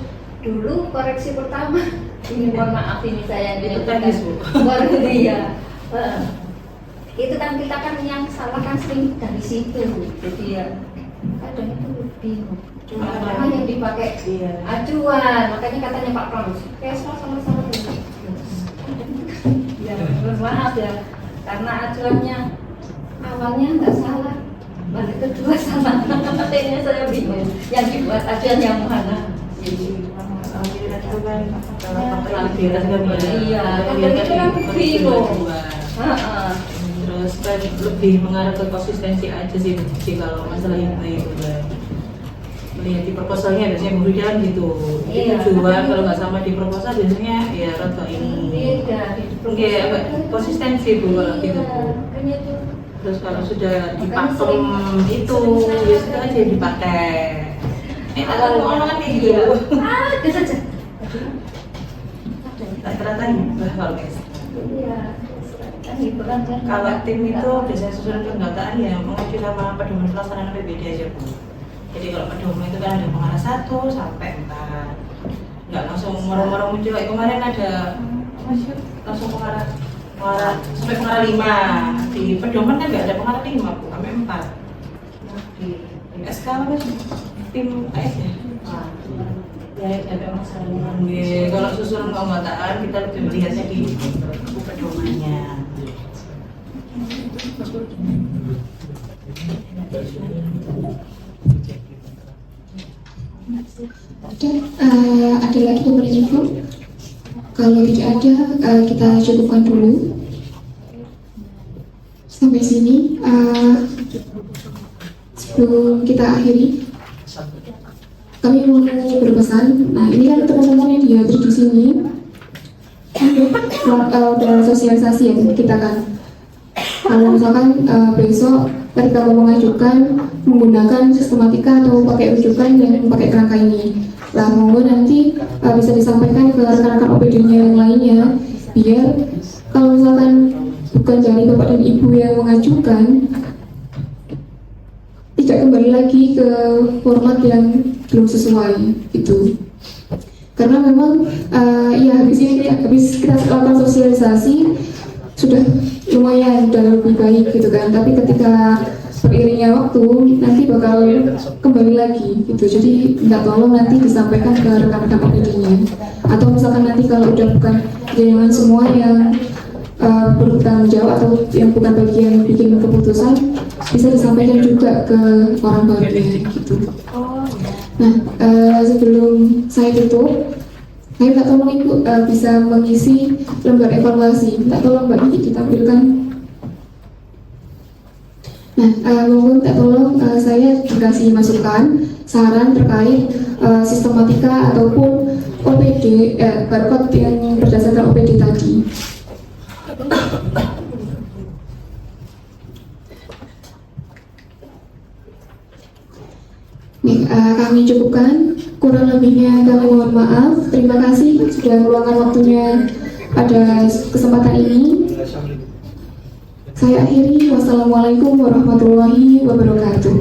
dulu koreksi pertama ini mohon maaf ini saya itu teknis Bu. baru dia itu kan kita kan yang salah kan sering dari situ, jadi ya kadang itu bingung karena yang dipakai acuan, makanya katanya Pak Pros kayak salah ya maaf ya, karena acuannya awalnya nggak salah, balik kedua salah, makanya saya bingung yang dibuat acuan yang mana. Iya, kan itu kan bingung. Terus kan lebih mengarah ke konsistensi aja sih kalau masalah itu melihat di proposalnya biasanya guru jalan gitu. Iya. Tujuan kalau nggak sama di proposal biasanya ya rata ini. Beda. Oke, konsistensi Bu kalau gitu. Terus kalau sudah dipakem itu ya sudah aja dipakai. Kalau ngomong kayak gitu. Itu saja. Rata-rata kalau guys. Iya. Kalau tim itu biasanya susunan pendataan ya mengacu sama pedoman pelaksanaan PBD aja Bu. Jadi kalau pedoman itu kan ada pengarah 1 sampai 4. Nggak langsung moro-moro muncul. Kayak kemarin ada langsung pengarah sampai pengarah 5. Di pedoman kan nggak ada pengarah 5 Bu, sampai 4. Di SK apa sih? Tim AS ya? Ya ada masalah. Kalau susunan pendataan kita lebih melihatnya di pedomannya. Ada lagi beberapa info? Kalau tidak ada, kita cukupkan dulu. Sampai sini. Sebelum kita akhiri, kami mau berpesan. Nah, ini kan teman-teman yang dihadir di sini udah sosialisasi ya kita kan. Kalau misalkan besok ketika mau mengajukan menggunakan sistematika atau pakai rujukan yang pakai kerangka ini, lah monggo nanti bisa disampaikan ke rekan-rekan OPD-nya yang lainnya, biar kalau misalkan bukan dari bapak dan ibu yang mengajukan, tidak kembali lagi ke format yang belum sesuai gitu. Karena memang ya habis kita lakukan sosialisasi sudah lumayan, sudah lebih baik gitu kan, tapi ketika beriringnya waktu nanti bakal kembali lagi gitu. Jadi minta tolong nanti disampaikan ke rekan-rekan OPD-nya, atau misalkan nanti kalau udah bukan jaringan semua yang bertanggung jawab atau yang bukan bagian bikin keputusan, bisa disampaikan juga ke orang barunya gitu. Nah, sebelum saya tutup, saya minta tolong Ibu bisa mengisi lembar evaluasi. Minta tolong Mbak Niki ditampilkan. Nah, minta tolong saya dikasih masukan, saran terkait sistematika ataupun OPD, barcode yang berdasarkan OPD tadi. Nih, kami cukupkan, kurang lebihnya kami mohon maaf. Terima kasih sudah meluangkan waktunya pada kesempatan ini. Saya akhiri, wassalamualaikum warahmatullahi wabarakatuh.